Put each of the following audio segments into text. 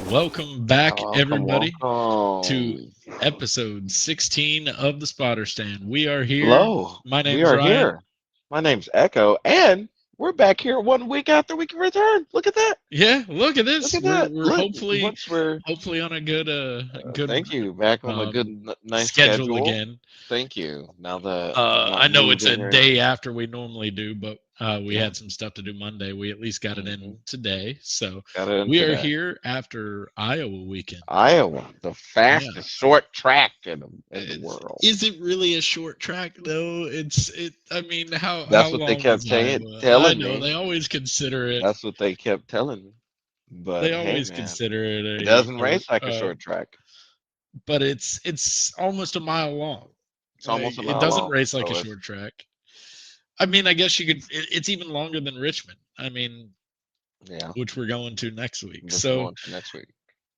Welcome back, Welcome, everybody, to welcome. episode 16 of the Spotter Stand. We are here. Hello, My we name's are Ryan. here. My name's Echo, and we're back here 1 week after we can return. Look at that. Yeah, look at Look this. at We're that. we're Look, hopefully once we're, hopefully on a good thank you, back on a good, um nice schedule schedule. again. Thank you. Now that I'm not I know moved it's in a here. day after we normally do, but we Yeah. had some stuff to do Monday. We at least got it in hmm today. So Got it in we are today. here after Iowa weekend. Iowa, the Yeah. fastest short track in the It's, world. is it really a short track though? I mean, how That's what they long kept was saying, Iowa? I telling know me. they always consider it. That's what they kept telling me. But They hey, always man, consider it it doesn't a, race like a short track. but it's almost a mile long. It's almost a It mile doesn't long. race like a So it's short track. I mean, I guess you could. It's even longer than Richmond. I mean, yeah, which we're going to next week. which we're So going to next week.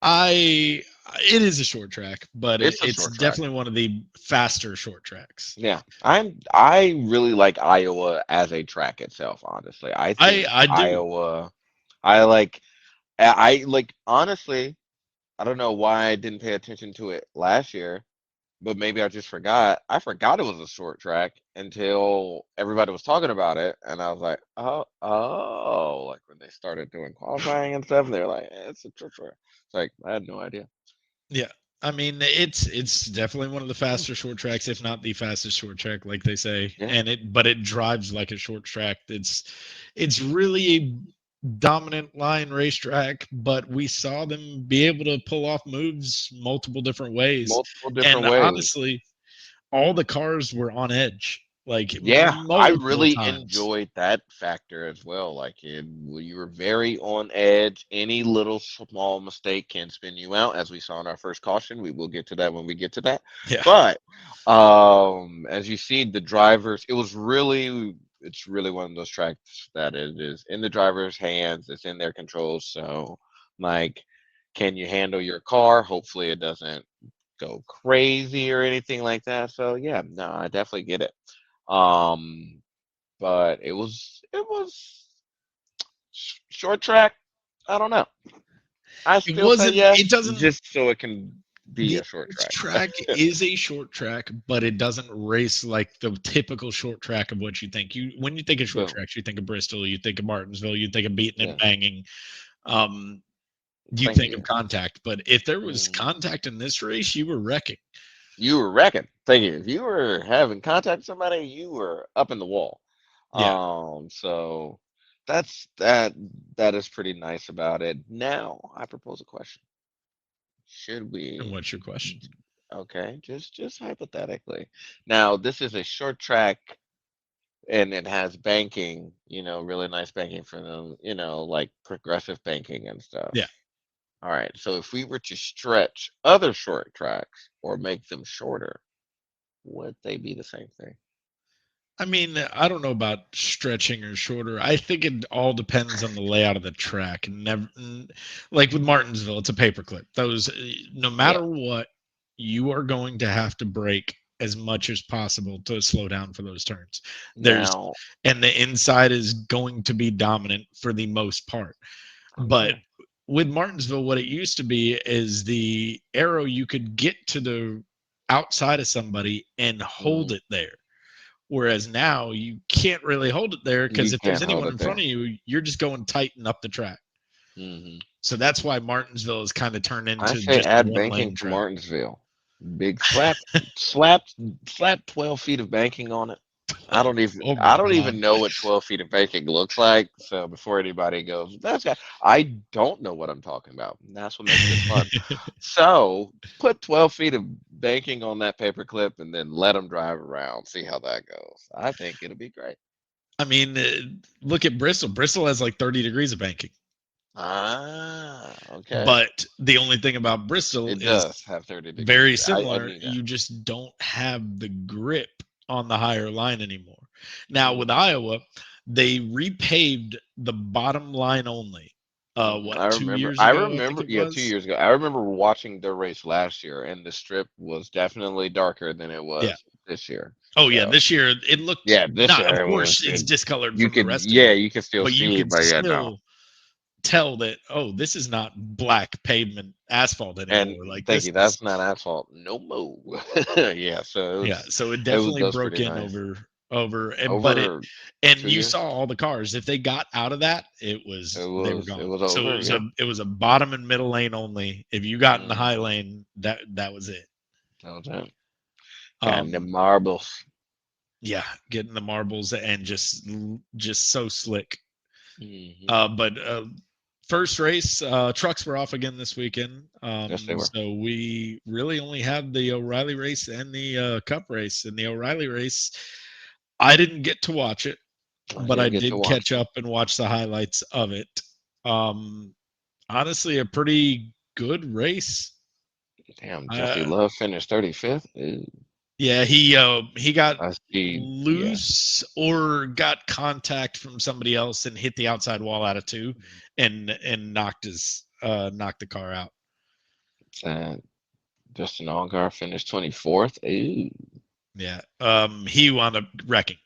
I, it is a short track, but It's a it's short track. definitely one of the faster short tracks. Yeah, I really like Iowa as a track itself, honestly. I think I do. Iowa I like honestly, I don't know why I didn't pay attention to it last year, but maybe I just forgot. I forgot it was a short track until everybody was talking about it, and I was like, oh, like when they started doing qualifying and stuff, they're like, it's a short track. It's like I had no idea. Yeah. I mean, it's definitely one of the faster short tracks, if not the fastest short track, like they say. Yeah. And but it drives like a short track. It's really a dominant line racetrack, but we saw them be able to pull off moves multiple different ways. Multiple different And ways. honestly, all the cars were on edge, like Yeah, I multiple really times. enjoyed that factor as well. Like you were very on edge. Any little small mistake can spin you out, as we saw in our first caution. We will get to that when we get to that. Yeah. But as you see, the drivers, it's really one of those tracks that it is in the driver's hands. It's in their control. So, like, can you handle your car? Hopefully, it doesn't go crazy or anything like that. So, yeah, no, I definitely get it. Um, but it was short track. I don't know. I It still say wasn't, yes, it doesn't just so it can be The a short Gibbs track. track is a short track, but it doesn't race like the typical short track of what you think. When you think of short Boom. tracks, you think of Bristol, you think of Martinsville, you think of beating and Yeah. banging. Um, you Thank think of you. contact, but if there was Mm. contact in this race, you were wrecking. You were wrecking. Thank you. If you were having contact with somebody, you were up in the wall. Yeah. So that that is pretty nice about it. Now I propose a question. Should And we what's your question? okay, just hypothetically. Now, this is a short track and it has banking, really nice banking for them, like progressive banking and stuff. Yeah. All right, so if we were to stretch other short tracks or make them shorter, would they be the same thing? I mean, I don't know about stretching or shorter. I think it all depends on the layout of the track. Like with Martinsville, it's a paperclip. No Yeah. matter what, you are going to have to brake as much as possible to slow down for those turns. There's, Now, and the inside is going to be dominant for the most part. But okay. with Martinsville, what it used to be is the arrow you could get to the outside of somebody and hold hmm it there. Whereas now you can't really hold it there because You if there's can't hold anyone it in front there. of you, you're just going tight and up the track. hmm So that's why Martinsville has kind of turned I into say just a add one banking lane to track. Martinsville. Big slap, slap 12 feet of banking on it. Oh I my don't God. even know what 12 feet of banking looks like. So before anybody goes, that's got, I don't know what I'm talking about. And that's what makes this fun. So put 12 feet of banking on that paper clip and then let them drive around. See how that goes. I think it'll be great. I mean, look at Bristol. Bristol has like 30 degrees of banking. Ah, okay. But the only thing about Bristol It is does have 30 very degrees. I similar. knew that. You just don't have the grip on the higher line anymore. Now with hmm Iowa, they repaved the bottom line only. What, I 2 years ago? I think remember, it yeah, was. 2 years ago. I remember watching the race last year, and the strip was definitely darker than it Yeah. was this year. Oh yeah. So, This year it looked yeah, this not. Of year it was, course, it's discolored you from the could, rest of yeah, it, you could still but you see, could but yeah, no. still tell that, oh, this is not black pavement asphalt And anymore. Like thank this you. is, That's not asphalt no more. Yeah. So yeah. So it it was definitely that was broke pretty in nice. over, and but it, Over and 2 you years. saw all the cars. If they got out of that, they were It gone. was So over. Yeah. it was a bottom and middle lane only. If you got in the high Mm, lane, that was it. that was it. Got the Um, marbles. yeah, getting the marbles and just so slick. Hmm. But first race, trucks were off again this weekend. Yes, they were. So we really only had the O'Reilly race and the Cup race. And the O'Reilly race, I didn't get to watch it, I but I didn't get to did watch catch it. up and watch the highlights of it. Um, Honestly, a pretty good race. Damn, Jesse Uh, Love finished 35th. yeah, he got I see. Yeah. loose or got contact from somebody else and hit the outside wall out of two, and knocked the car out. And Justin Allgaier finished 24th. Ooh. Yeah. He wound up wrecking.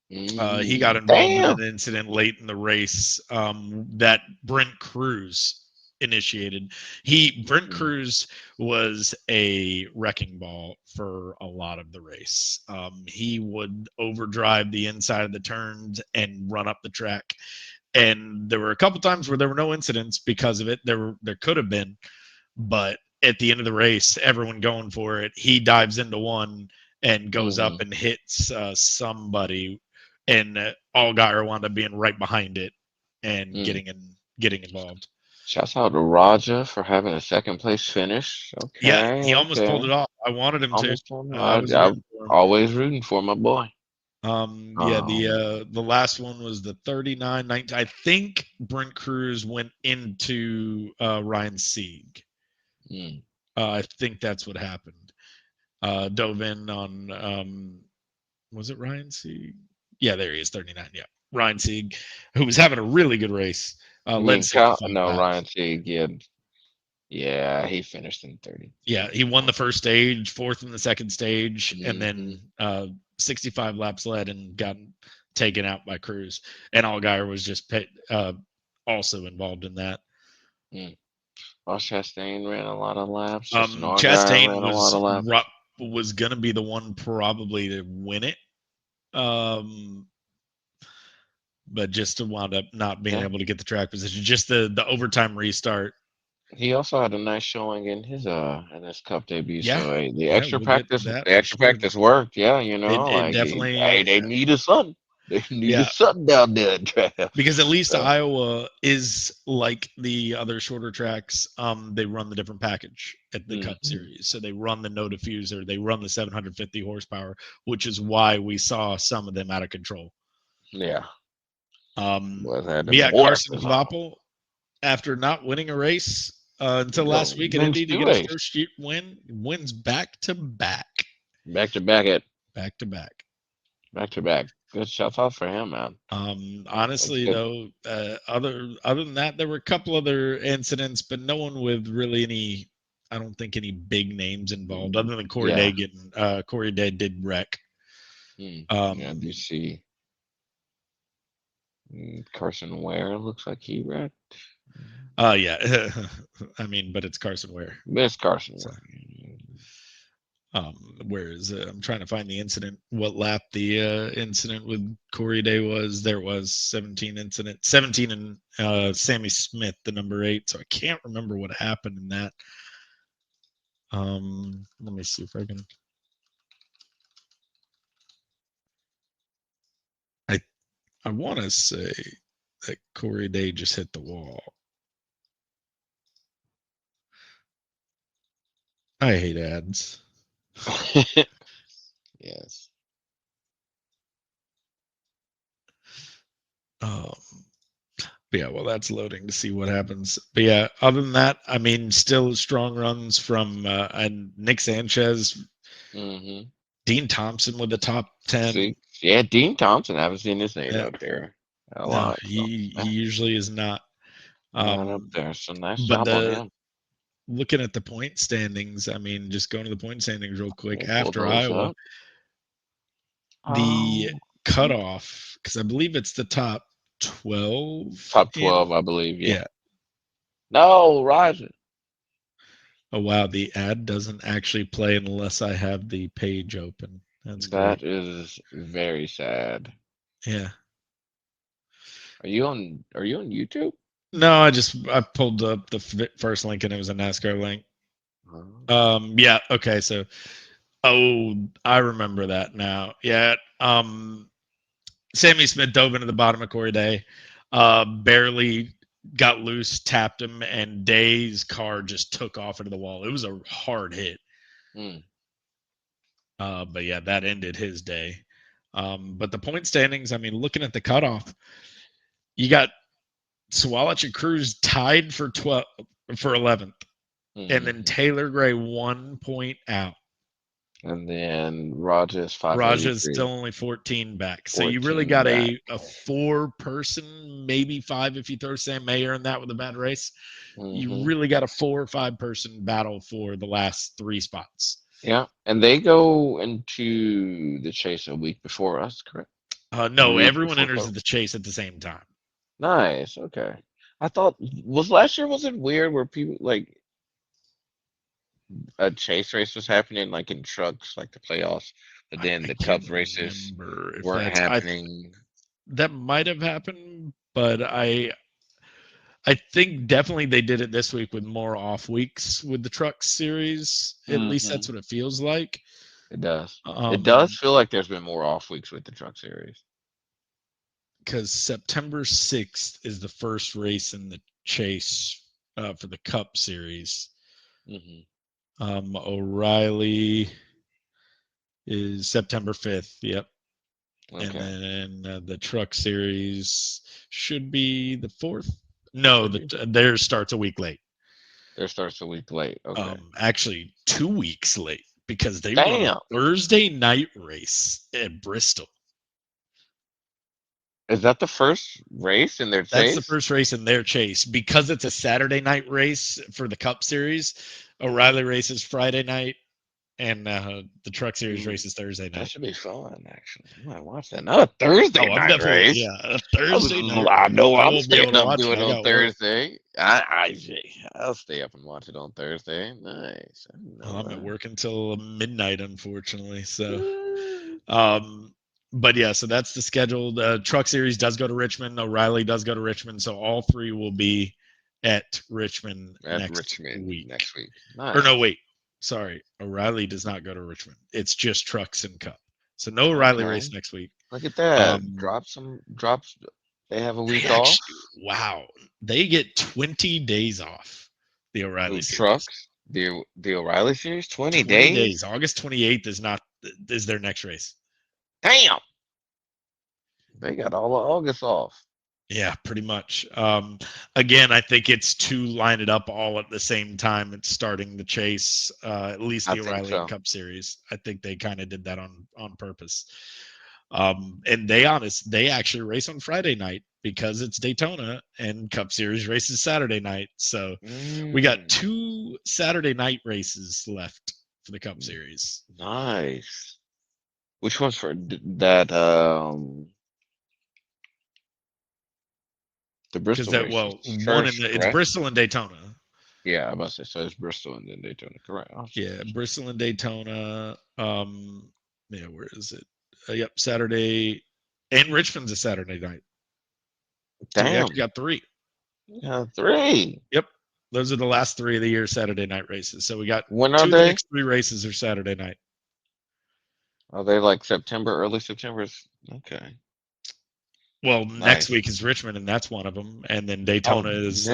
He got involved in Damn. an incident late in the race that Brent Cruz initiated. Brent Mm, Cruz was a wrecking ball for a lot of the race. He would overdrive the inside of the turns and run up the track. And there were a couple times where there were no incidents because of it. There could have been, but at the end of the race, everyone going for it, he dives into one and goes up mhm, and hits somebody, and Allgaier wound up being right behind it and mm. getting involved. Shouts out to Raja for having a second place finish. Yeah, Okay, he almost pulled okay. it off. I wanted him to. Almost on. I was I rooting for him. always rooting for my boy. Yeah, Um, the last one was the 39 19. I think Brent Cruz went into Ryan Sieg. mm, I think that's what happened. Dove in on was it Ryan Sieg? Yeah, there he is, 39. Yeah, Ryan Sieg, who was having a really good race, you led mean Cal? 65 No, Ryan laps. Sieg. Yeah, yeah, he finished in 30, Yeah, he won 34. the first stage, fourth in the second stage, and Mm-hmm. then 65 laps led and got taken out by Cruz. And Allgaier was just also involved in that. Mm. Ross Chastain ran a lot of laps. Justin Allgaier Chastain ran a lot of laps. was going to be the one probably to win it, um, but just to wound up not being Yeah. able to get the track position. Just the overtime restart. He also had a nice showing in his cup debut. Yeah, So yeah, we'll get to that the for extra sure. practice worked. Yeah, It like definitely, they needed something. They needed yeah, something down there in draft. because at least So Iowa is like the other shorter tracks. They run the different package at the Cup mhm. Series, so they run the no diffuser, they run the 750 horsepower, which is why we saw some of them out of control. Yeah, was had But them yeah, Carson horses on. Kvapil, after not winning a race until last Go week at Indy bench to two get his race first win, wins back to back at back to back. back to back. Good shout out for him, man. That's Honestly, good. though, other than that, there were a couple other incidents, but no one with really any. I don't think any big names involved, other than Corey Yeah. Day getting. Corey Day did wreck. Yeah, do you Um, see Carson Ware looks like he wrecked? yeah, I mean, but it's Carson Ware. Miss Carson So, Ware. whereas I'm trying to find the incident, what lap the incident with Corey Day was. There was 17 and Sammy Smith, the number 8. So I can't remember what happened in that. Let me see if I can. I I want to say that Corey Day just hit the wall. I hate ads. Yes. Um, but yeah, well, that's loading to see what happens. But yeah, other than that, I mean, still strong runs from and Nick Sanchez, Hmm. Dean Thompson with the top 10. See, yeah, Dean Thompson. I haven't seen his name Yeah, out there a no, lot. So he usually is not. not up Um, there. So nice but job on the him. looking at the point standings, I mean, just going to the point standings real quick We'll pull after those Iowa, up. the Um, cutoff, because I believe it's the top. 12 Top in. 12, I believe. Yeah. Yeah. No, Roger. Oh wow, the ad doesn't actually play unless I have the page open. That's great. That is very sad. Yeah. Are you on YouTube? No, I pulled up the first link and it was a NASCAR link. Okay. Yeah, okay, so I remember that now. Yeah. Sammy Smith dove into the bottom of Corey Day, barely got loose, tapped him, and Day's car just took off into the wall. It was a hard hit. Mm, But yeah, that ended his day. But the point standings, I mean, looking at the cutoff, you got Swalach and Cruz tied for 12 for 11th, and then hmm Taylor Gray 1 point out. And then Rogers Raja's 583, still only 14 back. So you really 14 got back. a four-person, maybe five if you throw Sam Mayer in that with a bad race. You Hmm really got a 4 or 5 person battle for the last three spots. Yeah, and they go into the chase a week before us, correct? A No, week everyone before enters Coke. the chase at the same time. Nice. Okay. I thought was last year was it weird where people like a chase race was happening like in trucks like the playoffs, but then I the can't Cubs races remember if weren't that's happening. that might have happened, but I think definitely they did it this week with more off weeks with the truck series. At least Hmm that's what it feels like. It does. It does Um, feel like there's been more off weeks with the truck series. because September 6th is the first race in the chase for the Cup series. Hmm O'Reilly is September 5th. Yep. And Okay. then the truck series should be the 4th. No, Should be. theirs starts a week late. There starts a week late. Okay. Actually 2 weeks late because they run a Damn. Thursday night race at Bristol. Is that the first race in their That's the chase? first race in their chase because it's a Saturday night race for the Cup Series. O'Reilly races Friday night, and the Truck Series Ooh, races Thursday that night. should be fun, actually. I might watch that. Not a Thursday Oh, I'm night definitely race. yeah a Thursday night I race. know I I'm won't be able staying to up watch it. doing I on got work. Thursday. I'll stay up and watch it on Thursday. Nice. I didn't know I'm at that. work until midnight, unfortunately. So, um, but yeah, so that's the schedule. The Truck Series does go to Richmond. O'Reilly does go to Richmond. So all three will be at Richmond At next Richmond week. next week. Or no, Nice. wait. Sorry. O'Reilly does not go to Richmond. It's just Trucks and Cup. So no O'Reilly race Okay. next week. Look at that. Um, Drops. They have a they week off. actually, wow, they get 20 days off. The O'Reilly Ooh, series. trucks. The O'Reilly series, 20 20 days. days. August 28th is their next race. Damn. They got all of August off. Yeah, pretty much. Again, I think it's to line it up all at the same time. It's starting the chase, at least I the think O'Reilly and so. Cup series. I think they kind of did that on purpose. And they actually race on Friday night because it's Daytona and Cup Series races Saturday night. So we got Mm, 2 Saturday night races left for the Cup mm, Series. nice. Which one's for that? The Because Bristol that race is well, one in first, the it's correct? Bristol and Daytona. Yeah, I must say. So it's Bristol and then Daytona, correct? Oh, Yeah, Bristol and Daytona. Yeah, where is it? Yep, Saturday, and Richmond's a Saturday night. So we actually damn. got three. Yeah, three. Yep, those are the last three of the year Saturday night races. So we got When are two of the they? next three races are Saturday night. Are they like September, early September? Okay, Well, next nice. week is Richmond, and that's one of them. And then Oh, Daytona is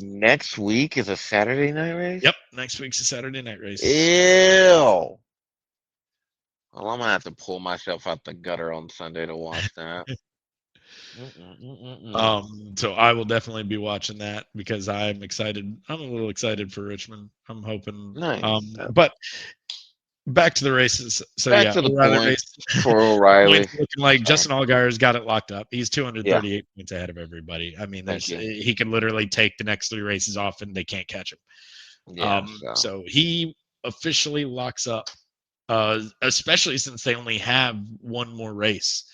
next week is a Saturday night race? yep, next week's a Saturday night races. Ew. Well, I'm gonna have to pull myself out the gutter on Sunday to watch that. Mm-mm-mm-mm-mm. So I will definitely be watching that because I'm excited. I'm a little excited for Richmond. I'm hoping. Nice. But back to the races. So Back yeah, to the O'Reilly points race for points O'Reilly. looking like Sorry. Justin Allgaier's got it locked up. He's Yeah, 238 points ahead of everybody. I mean, thank there's you. he can literally take the next three races off and they can't catch him. Yeah, so So he officially locks up, especially since they only have one more race.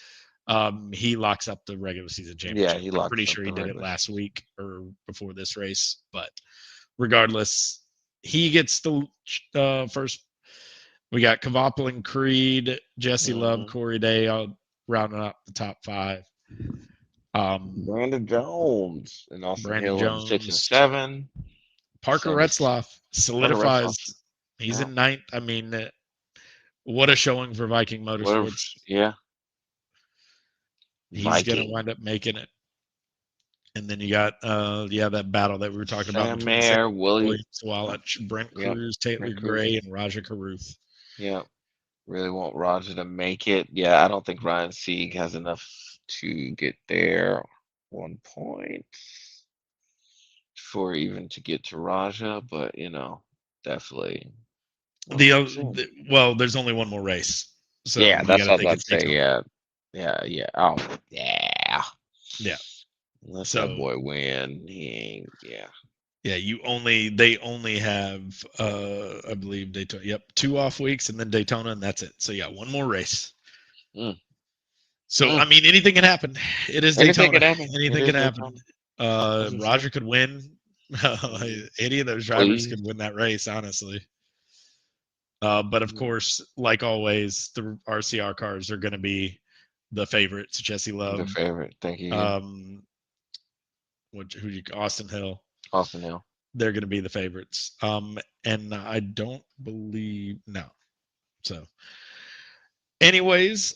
he locks up the regular season Yeah, championship. he I'm pretty locks up sure he the did it regular last season. week or before this race, but regardless, he gets the first. We got Kvapil, Creed, Jesse Love, Hmm. Corey Day, all rounding up the top five. Brandon Jones and Austin Brandon Hill in 6 and Jones, 7. Parker Same as Retzlaff Parker solidifies. Retzlaff. He's Yeah. in ninth. I mean, what a showing for Viking Whatever. Motorsports. Yeah. He's going to Viking. wind up making it. And then you got, that battle that we were talking about Sam between Sam Mayer, Williams, Willie. Wallach, Brent Yep. Cruz, Taylor Rick Cruz. Gray, and Raja Caruth. Yep. Really want Roger to make it. Yeah, I don't think Ryan Sieg has enough to get there 1 point for even to get to Raja, but definitely. Well, The, we'll uh, see. well, there's only one more race, so Yeah, you got that's to what I was think about it's to say. Daytona. Yeah, yeah, yeah. Oh, yeah. Yeah. Unless that So boy win, he ain't. Yeah. yeah, they only have I believe Daytona. Yep, 2 off weeks and then Daytona, and that's it. So yeah, one more race. Mm, So mm. I mean, anything can happen. It is Anything Daytona. could happen. It Anything is can happen. Daytona. That's for sure. Roger could win. Mm, Any of those drivers please. could win that race, honestly. But of Mm, course, like always, the RCR cars are going to be the favorites. Jesse the Love, favorite. Thank you. Yeah. um, Austin Hill. Austin Hill. They're going to be the favorites. And I don't believe no. So, anyways,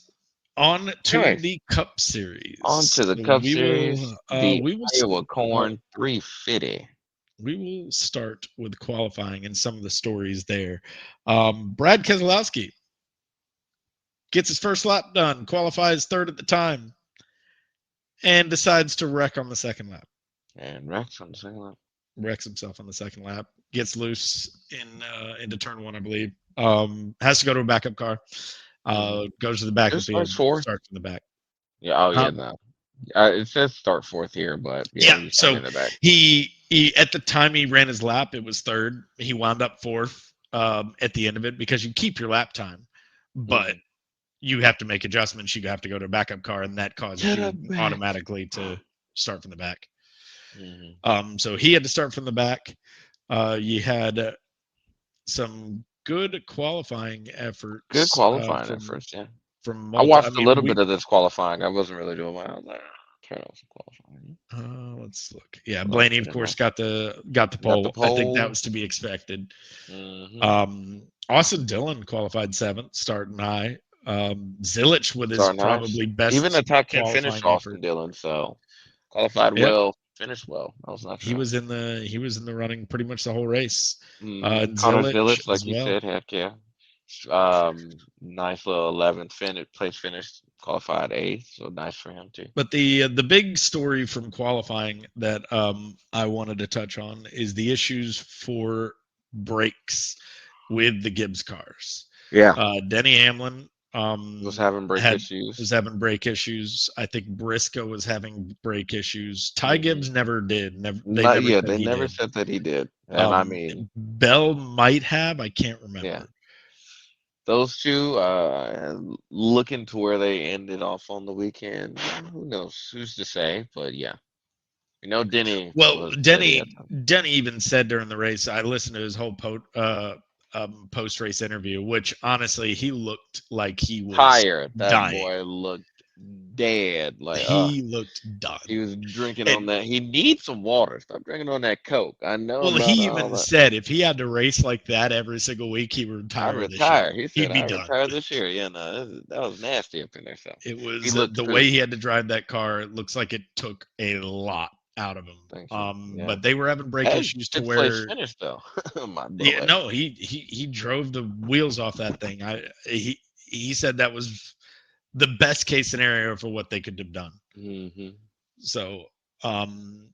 on to Anyways, the Cup on Series. to the So Cup Series. The we will Iowa well, Corn 350. we will start with qualifying and some of the stories there. Brad Keselowski gets his first lap done, qualifies third at the time, and decides to wreck on the second lap. And Rex on the second lap. Wrecks himself on the second lap, gets loose into turn one, I believe. Has to go to a backup car. Goes to the back It of the field, starts fourth. starts from the back. Yeah. Oh, yeah. Um, No. It says start fourth here, but yeah, yeah, he started so in the back. he at the time he ran his lap, it was third. He wound up fourth at the end of it because you keep your lap time, but Hmm. you have to make adjustments. You have to go to a backup car, and that causes To you the back. automatically to start from the back. Hmm. So he had to start from the back. You had some good qualifying Good efforts qualifying at first, yeah. from I multi. I watched a mean, little bit of this qualifying. I wasn't really doing my. I was like, turn on some qualifying. let's look. Yeah, But Blaney, of course, got the got the pole. I think that pole. was to be expected. Hmm. Austin Dillon qualified seventh, starting high. Zilich with his Starting nice. probably Even a best top 10 finish, qualifying effort. Austin Dillon. So qualified Yep, well, finished well. That was nice for him. he was in the running pretty much the whole race. Connor Zilich Zilic, as like you well. said, heck yeah. Nice little 11th place finish, qualified eighth, so nice for him too. But the big story from qualifying that I wanted to touch on is the issues for brakes with the Gibbs cars. Yeah, Denny Hamlin was having brake had was issues. having brake issues. I think Briscoe was having brake issues. Ty Hmm. Gibbs never did. They Not never yeah, said they he never did. said that he did, and I mean, Bell might have. I can't yeah, remember. those two looking to where they ended off on the weekend. Who knows? Who's to say? But yeah, Denny Well, was said he had Denny Denny even said during the race. I listened to his whole post race interview, which honestly he looked like he was tired. That dying. boy looked dead. Like, He looked he done. was drinking on And that. He needs some water. Stop drinking on that Coke. I know well, about he all even that. said if he had to race like that every single week, he would I'd retire this year. retire. He said, He'd be I done. retire this year. Yeah, no, that was nasty up in there. So It he was looked the way he crazy. had to drive that car. It looks like it took a lot out of him. Thank you. Yeah. But they were having brake Hey, issues to fifth place where finish though, my yeah, boy. no, he drove the wheels off that thing. He said that was the best case scenario for what they could have done. Hmm. So, um,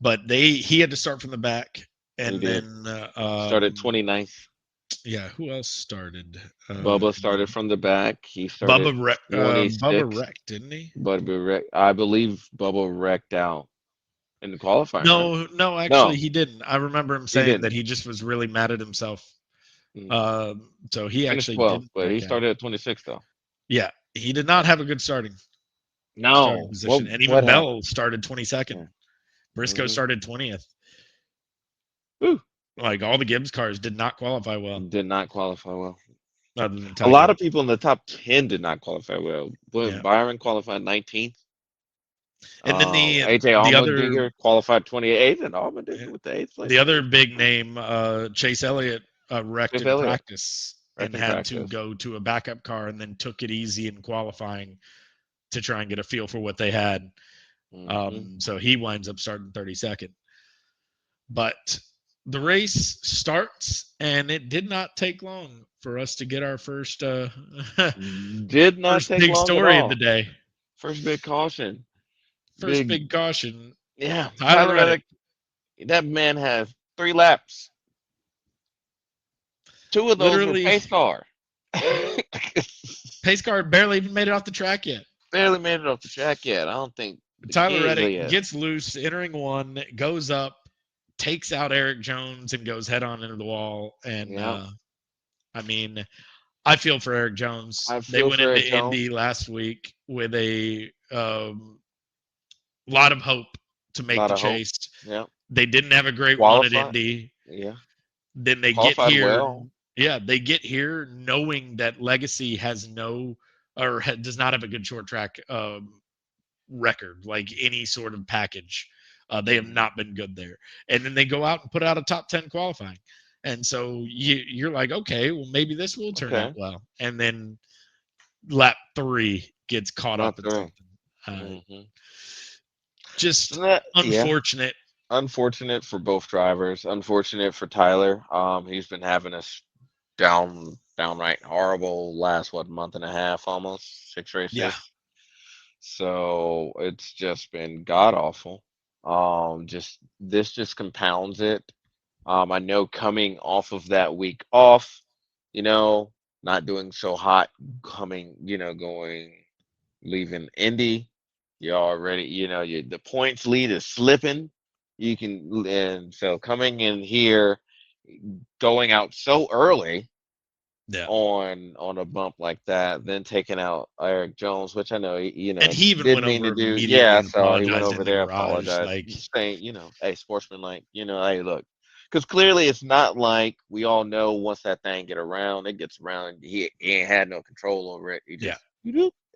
but he had to start from the back, He and did. then Started 29th. yeah, who else started? Bubba started from the back. He started Bubba 26th. wrecked, didn't he? I believe Bubba wrecked out in the qualifying, right? No, actually, No, he didn't. I remember him he saying that didn't. he just was really mad at himself. Mm. So he Finished actually 12th, didn't but he wreck out. started at 26th though. Yeah, he did not Yeah. have a good starting. No. starting position, and even What Bell happened? started 22nd. Yeah. Briscoe Hmm. started 20th. Whew. Like all the Gibbs cars did not qualify well, Did not qualify well. other than A lot Tiger. of people in the top 10 did not qualify well. But Yeah, Byron qualified 19th. and then the AJ the other Allmendinger qualified 28th, and Allmendinger with the eighth place the other finish. big name, Chase Elliott, wrecked Chase in Elliott, practice and wrecking had to practice. go to a backup car, and then took it easy in qualifying to try and get a feel for what they had. Hmm. So he winds up starting 32nd. But the race starts, and it did not take long for us to get our first Did not first take big long at story of the all. day. First big caution. First Big, big caution. yeah. Tyler Tyler Reddick, Reddick, that man has 3 laps. Two of those were literally, pace car. pace car barely even made it off the track yet. Barely made it off the track yet. I don't think Tyler easily Reddick yet. gets loose, entering one, goes up, takes out Eric Jones, and goes head on into the wall. And Yeah. I mean, I feel for Eric Jones. I They feel went for into Eric Jones. Indy last week with a lot of hope to A make lot the of hope. chase. Yeah. They didn't have a great run at Qualified. Indy. Yeah. Then they get Qualified here. well. Yeah, they get here knowing that Legacy has no or does not have a good short track record, like any sort of package. They have Hmm. not been good there. And then they go out and put out a top 10 qualifying. And so you're like, okay, well, maybe this will turn out Okay. well. And then lap 3 gets caught Not up in three. something. Uh, Hmm. just Yeah. unfortunate. Unfortunate for both drivers. Unfortunate for Tyler. He's been having a downright horrible last month and a half, almost 6 races. Yeah. So it's just been god awful. Just this just compounds it. I know coming off of that week off, you know, not doing so hot, going leaving Indy, you already, the points lead is slipping. And so coming in here, going out so early Yeah. on a bump like that, then taking out Eric Jones, which I know And he even did went mean to over do. immediately Yeah, and so he went apologized over in the there, garage. apologized, Like, saying, hey, sportsman, like, hey, look, because clearly it's not like we all know once that thing it gets around, he ain't had no control over it. He yeah, just,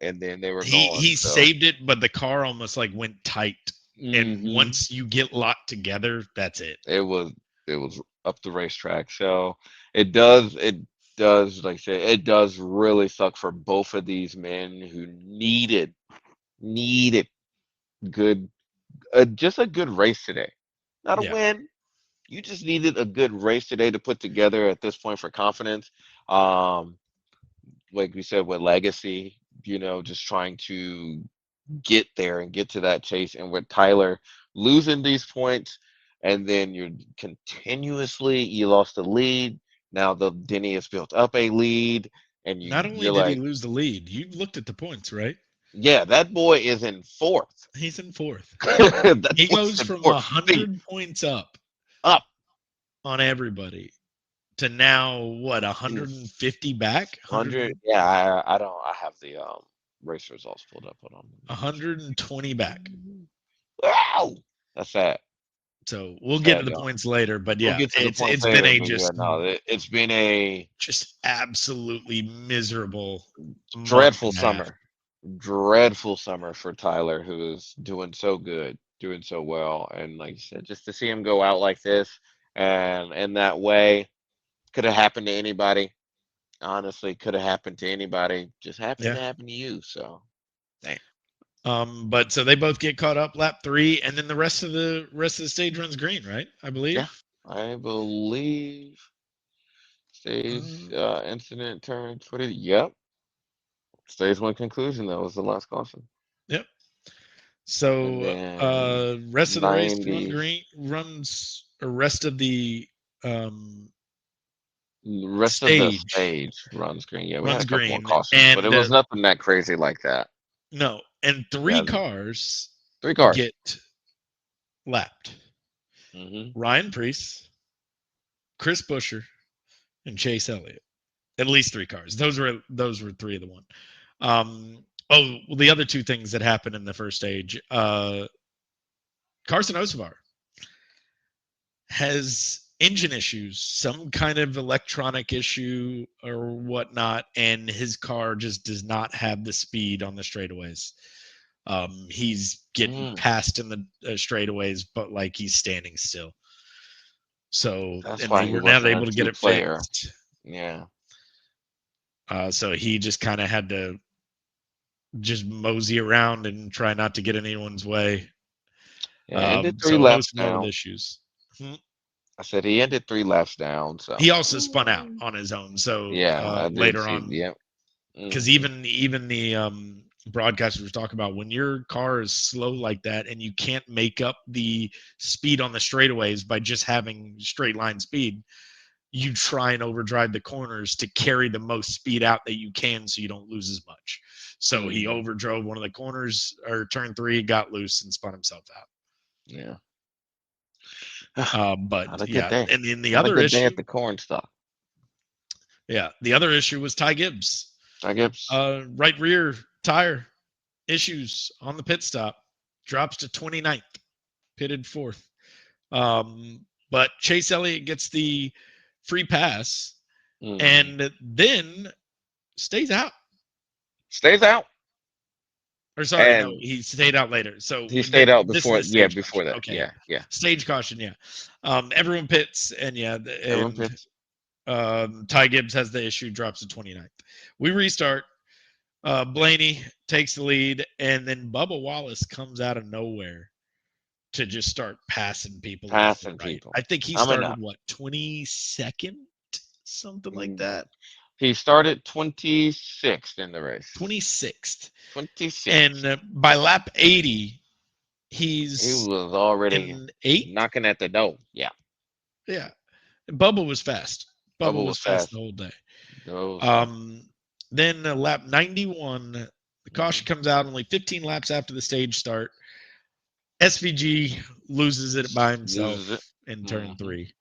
and then they were he gone. So, saved it, but the car almost like went tight. And hmm once you get locked together, that's it. it was it was up the racetrack. So it does, like I say, it does really suck for both of these men who needed good, just a good race today. Not a Yeah. win. You just needed a good race today to put together at this point for confidence. Um, like we said with legacy, just trying to get there and get to that chase. And with Tyler losing these points, and then you lost the lead. Now the Denny has built up a lead, and Not only you're did he like, lose the lead, you looked at the points, right? yeah, that boy is in fourth. He's in fourth. That He boy's goes in from fourth. See, 100 points up up on everybody to now, what, is 150 back? 100. Yeah, I don't. I have the race results pulled up. Hold on. Let me check. 120 back. Wow, that's sad. So we'll get to Sad, the y'all. points later, but We'll yeah, get to the points it's been later, a but yeah, no, it's been a just absolutely miserable month dreadful and a half. summer. Dreadful summer for Tyler, who is doing so good, doing so well. And like you said, just to see him go out like this and in that way, could have happened to anybody. Honestly, could have happened to anybody. Just happened Yeah. to happen to you. So, dang. But so they both get caught up lap 3, and then the rest of the stage runs green, right? I Yeah, believe. I believe stage Uh, incident turn 20. Yep. Stage one conclusion. That was the last caution. yep. And So then rest of the race 90. runs or rest of the um, The rest of the stage stage runs green. Yeah, we had runs a couple more green, cautions, but it and was nothing that crazy like that. no, and three Yeah, cars 3 cars. get lapped. Hmm. Ryan Preece, Chris Buescher, and Chase Elliott. At least 3 cars. Those were 3 of the one. Oh, well, the other two things that happened in the first stage. Carson Osevar has engine issues, some kind of electronic issue or whatnot, and his car just does not have the speed on the straightaways. He's getting Mm, passed in the straightaways, but like he's standing still. So, that's and why they he were not wasn't a able to get two it player. fixed. Yeah. So he just kind of had to just mosey around and try not to get in anyone's way. Yeah, ended three So laps Hocevar with down. issues. Hmm. I said he ended 3 laps down, so He also spun out on his own. So yeah, I did later see. on, Yep. because Hmm. even the broadcasters talk about when your car is slow like that and you can't make up the speed on the straightaways by just having straight line speed, you try and overdrive the corners to carry the most speed out that you can so you don't lose as much. So he Hmm. overdrove one of the corners or turn 3, got loose and spun himself out. Yeah. But Not a good yeah, day. and then the Not a other good day issue, at the corn stock. the other issue was Ty Gibbs. I guess. Right rear tire issues on the pit stop, drops to 29th, pitted fourth. But Chase Elliott gets the free pass Hmm. and then stays out. Stays out, Or sorry, no, and he stayed out later. So he stayed out this is before. the Yeah, stage before caution. that. Okay, yeah, Yeah, yeah. stage caution. Yeah, everyone pits, and Everyone pits. Ty Gibbs has the issue, drops to 29th. We restart. Blaney takes the lead, and then Bubba Wallace comes out of nowhere to just start passing people left and Passing right. people. I think he Coming started up. what 22nd, something like Mm, that, he started 26th in the race. 26th, 26th. and by lap 80, He he's was already in eighth. knocking at the door. Yeah. Yeah, Bubba was fast. Bubba Bubba was was fast the fast. whole day. Bubba was fast. Um, then lap 91, the Hmm. caution comes out only 15 laps after the stage start. SVG loses it by Loses it. himself in turn Hmm. 3.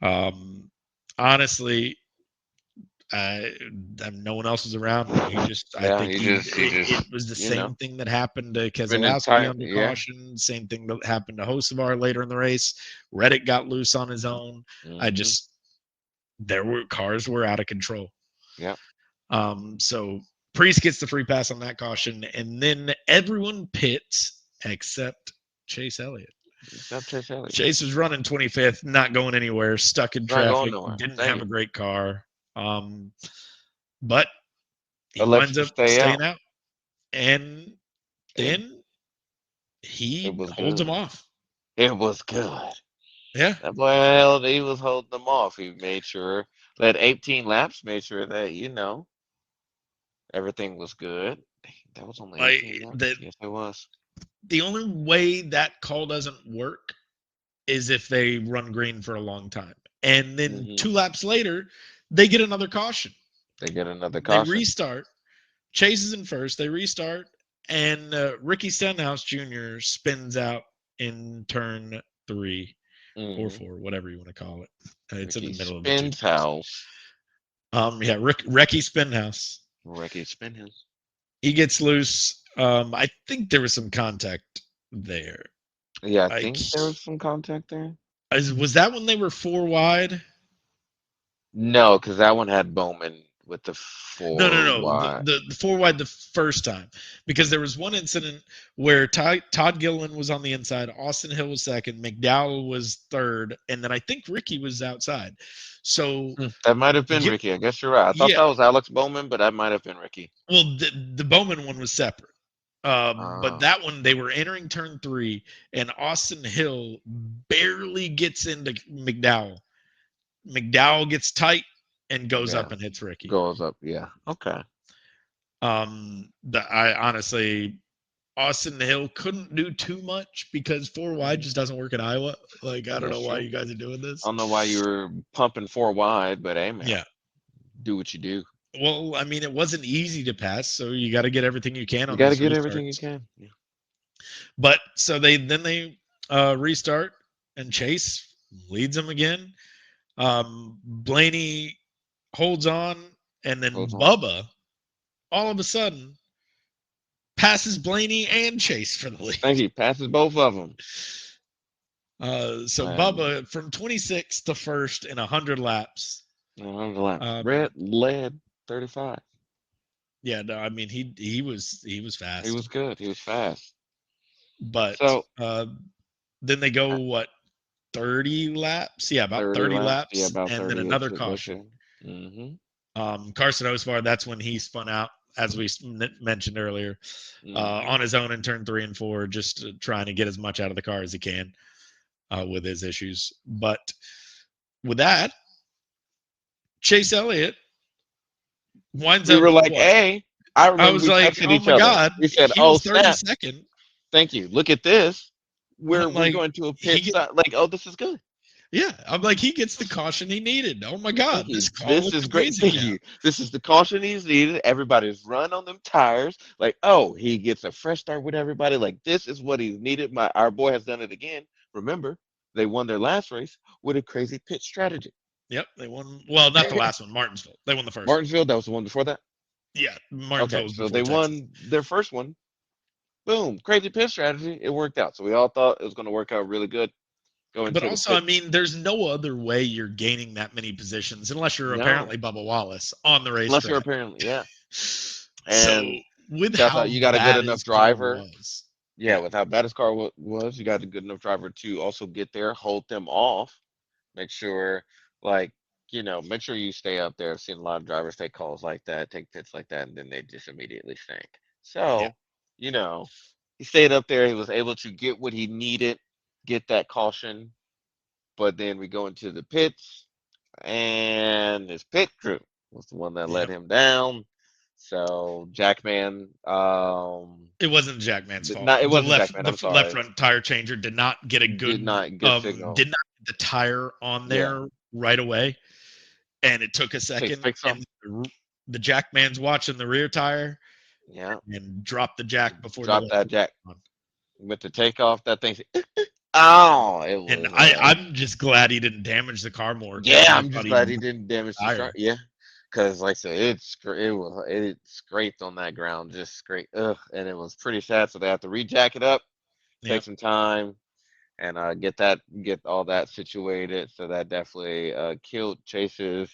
Um, honestly, I, no one else was around. I Yeah, think he it just, was the you know, same thing that happened to spending Keselowski time. under Yeah. caution. Same thing that happened to Hocevar later in the race. Reddick got loose on his own. I Hmm. just cars were out of control. Yeah. So Priest gets the free pass on that caution, and then everyone pits except Chase Elliott. Except Chase Elliott. Chase was running 25th, not going anywhere, stuck in Not going traffic, nowhere. didn't Thank have you. a great car. But he Elects winds to up stay staying out. out, and And then it he was holds him good. off. It was good. Yeah, Well, he was holding them off. He made sure, led 18 laps, made sure that, everything was good. That was only like 18 the laps. Yes, it was. the only way that call doesn't work is if they run green for a long time, and then Hmm. 2 laps later they get another caution. They get another They caution. restart. Chase is in first. They restart, and Ricky Stenhouse Jr. spins out in turn 3 or Hmm. 4, whatever you want to call it. It's in the Ricky middle of the two spins turns. house. Yeah, Ricky Spinhouse. Ricky spin house. He gets loose. I think there was some contact there. Yeah, I Like, think there was some contact there. was that when they were 4 wide? No, because that one had Bowman with the No, no, four no. wide. The 4 wide the first time, because there was one incident where Todd Gilliland was on the inside, Austin Hill was second, McDowell was third, and then I think Ricky was outside. So That might have been get Ricky. I guess you're right. I thought yeah. that was Alex Bowman, but that might have been Ricky. Well, the Bowman one was separate. But Uh, that one, they were entering turn 3, and Austin Hill barely gets into McDowell. McDowell gets tight and goes yeah, up and hits Ricky. goes up. Yeah. Okay. I honestly, Austin Hill couldn't do too much because 4 wide Mhm. just doesn't work in Iowa. Like, I don't That's know why true. you guys are doing I this. don't know why you were pumping four wide, but hey, man, Yeah. do what you do. Well, I mean, it wasn't easy to pass, so you got to get everything you can You on got to these get everything you restarts. can. Yeah. But so they restart, and Chase leads them again. Blaney holds on, and then Hold on. Bubba all of a sudden passes Blaney and Chase for the Thank lead. you. Passes both of them. So And Bubba from 26 to first in 100 laps. laps. Um, Red led 35. yeah, no, I mean he was He fast, was good. He was fast. but So then they go what 30 laps? Yeah, about 30 30 laps. Yeah, laps, about and then 30 another is it right caution. there. Mm-hmm. Carson Osbar, that's when he spun out, as we mentioned earlier, Mm-hmm. on his own in turn 3 and 4, just trying to get as much out of the car as he can with his issues. But with that, Chase Elliott winds We up were like, what? hey, I I remember was we like, texted oh each my other. God, We said, he oh, was snap. 32nd. Thank you. Look at this. I'm We're like, going to a he pit get stop. Like, oh, this is good. yeah. I'm like, he gets the caution he needed. Oh my Thank God, you. this car This looks is great. amazing Thank now. you. This is the caution he's needed. Everybody's run on them tires. Like, oh, he gets a fresh start with everybody. Like, this is what he's needed. Our boy has done it again. Remember, they won their last race with a crazy pit strategy. Yep, they won. Well, not the last one, Martinsville. They won the first one. Martinsville, that was the one before that. Yeah, Martinsville Okay, was so before they Texas. won their first one. Boom, crazy pit strategy. It worked out. So we all thought it was going to work out really good going But to the also, I pit. mean, there's no other way you're gaining that many positions unless you're No, apparently Bubba Wallace on the unless you're racetrack. apparently, yeah. So, And with that's how how you got a good bad enough his car driver. was, Yeah, yeah, with how bad his car was, you got a good enough driver to also get there, hold them off, make sure, like, make sure you stay up there. I've seen a lot of drivers take calls like that, take pits like that, and then they just immediately sink. yeah, So, you know, he stayed up there. He was able to get what he needed, get that caution. But then we go into the pits, and his pit crew was the one that let yep. him down. So Jackman, It wasn't Jackman's fault. not it The wasn't left, Jackman. the I'm left sorry, front tire changer did not get a did good, not good signal. did not get the tire on Yeah, there right away, and it took a takes second. fix And them. the Jackman's watching the rear tire Yeah, and dropped the jack before the drop left that jack one. with the takeoff. That thing. Oh, it And was. I'm just glad he didn't damage the car more Yeah, because I I'm thought just he glad he blew didn't damage the the tire. front. Yeah, because like I said, it scraped on that ground, just scraped. Ugh, and it was pretty sad. So they have to rejack it up, take Yep. some time, and get all that situated. So that definitely killed Chase's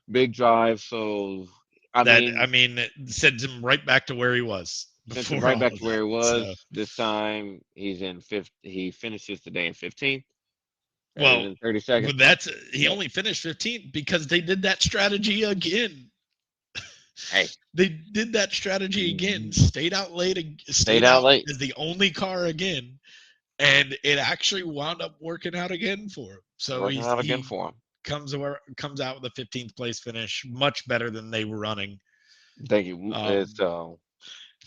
big drive. So I That I mean, mean, it sends him right back to where he was sent him before right all back of to where that. he So, was. This time he's in fifth. He finishes the day in 15th rather well, than 32nd. but that's he But only finished 15th because they did that strategy again. hey, They did that strategy again. mm, Stayed out late, stayed stayed out out late. as the only car again, and it actually wound up working out again for him. So Working out again he for him. comes out with a 15th place finish, much better than they were running. Thank you. Um, So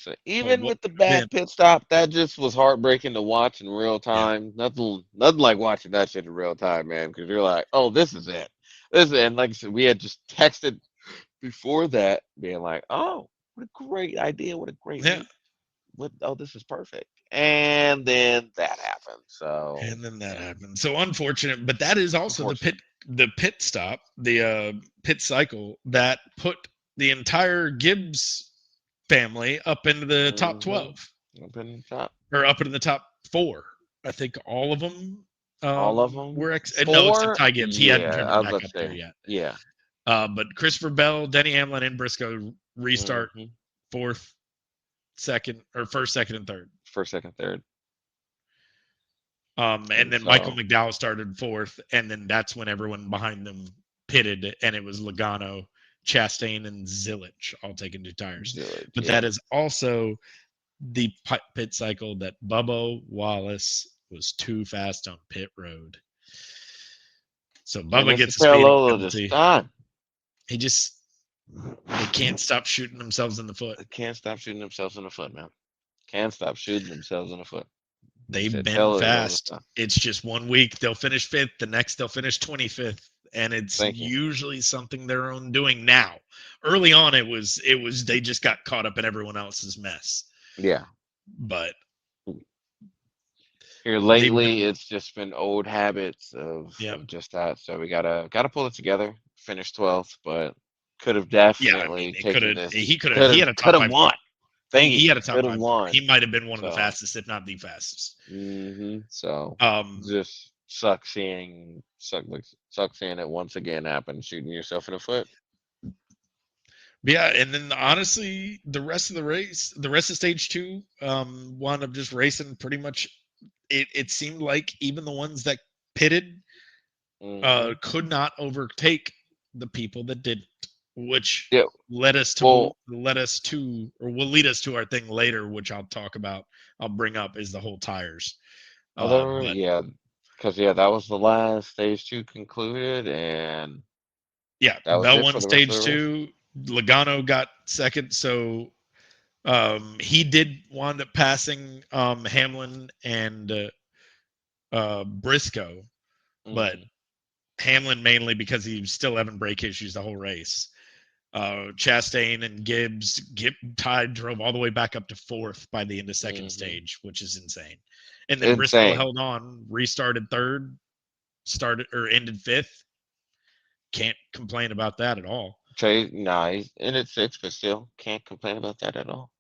but even what with the would have been? bad pit stop, that just was heartbreaking to watch in real Yeah, time. Nothing like watching that shit in real time, man. Because you're like, oh, this is it. This is it. And like I said, we had just texted before that, being like, oh, what a great idea. What a great yeah. week. This is perfect. And then that happened. So And then that yeah, happened. So unfortunate, but that is also unfortunate. the pit stop, the pit cycle that put the entire Gibbs family up into the top Mm-hmm. 12 Up in the top. or up in the top 4. I think all of them All of them. were no, except Four. Ty Gibbs. He hadn't Yeah, driven I was back about to up there say. yet. Yeah. But Christopher Bell, Denny Hamlin, and Briscoe restart Mm-hmm. fourth, second, or first, second, and third. First, second, third. And And then Michael so, McDowell started fourth, and then that's when everyone behind them pitted, and it was Logano, Chastain, and Zilich all taking 2 tires. Village, But yeah. that is also the pit cycle that Bubba Wallace was too fast on pit road. So And Bubba it's the gets a speeding parallel of this penalty. time. He just they can't stop shooting themselves in the foot. They can't stop shooting themselves in the foot, man. Can't stop shooting themselves in the foot. Like I They've said, been tell it all the fast. time. It's just one week they'll finish fifth, the next they'll finish 25th, and it's Thank you. usually something they're on doing now. Early on, it was they just got caught up in everyone else's mess, Yeah. but Here they've lately, been it's just been old habits yeah of just that. So we gotta pull it together. Finish 12th, but could have yeah. I mean, definitely it could taken have this. he could have he had a Could top have five won. car. Thank you. He had a top Could have 5 car. won. He might have been one of the So, fastest, if not the fastest. so Um, just suck seeing it once again happen, shooting yourself in the foot. yeah, and then honestly, the rest of the race, the rest of stage two, wound up just racing pretty much. It seemed like even the ones that pitted Hmm could not overtake the people that didn't, which Yeah. Well, led us to or will lead us to our thing later, which I'll talk about. I'll bring up is the whole tires. whatever. But Yeah, because that was the last stage two concluded, and yeah, that was Bell it won for the rest of stage the race. two. Logano got second, so he did wind up passing Hamlin and Briscoe, but Hmm Hamlin mainly because he was still having brake issues the whole race. Chastain and Gibbs tied, drove all the way back up to fourth by the end of second hmm stage, which is insane. And then Briscoe Insane. held on, restarted third, started or ended fifth. Can't complain about that at all. Trey, nah, he's in at sixth, but still can't complain about that at all.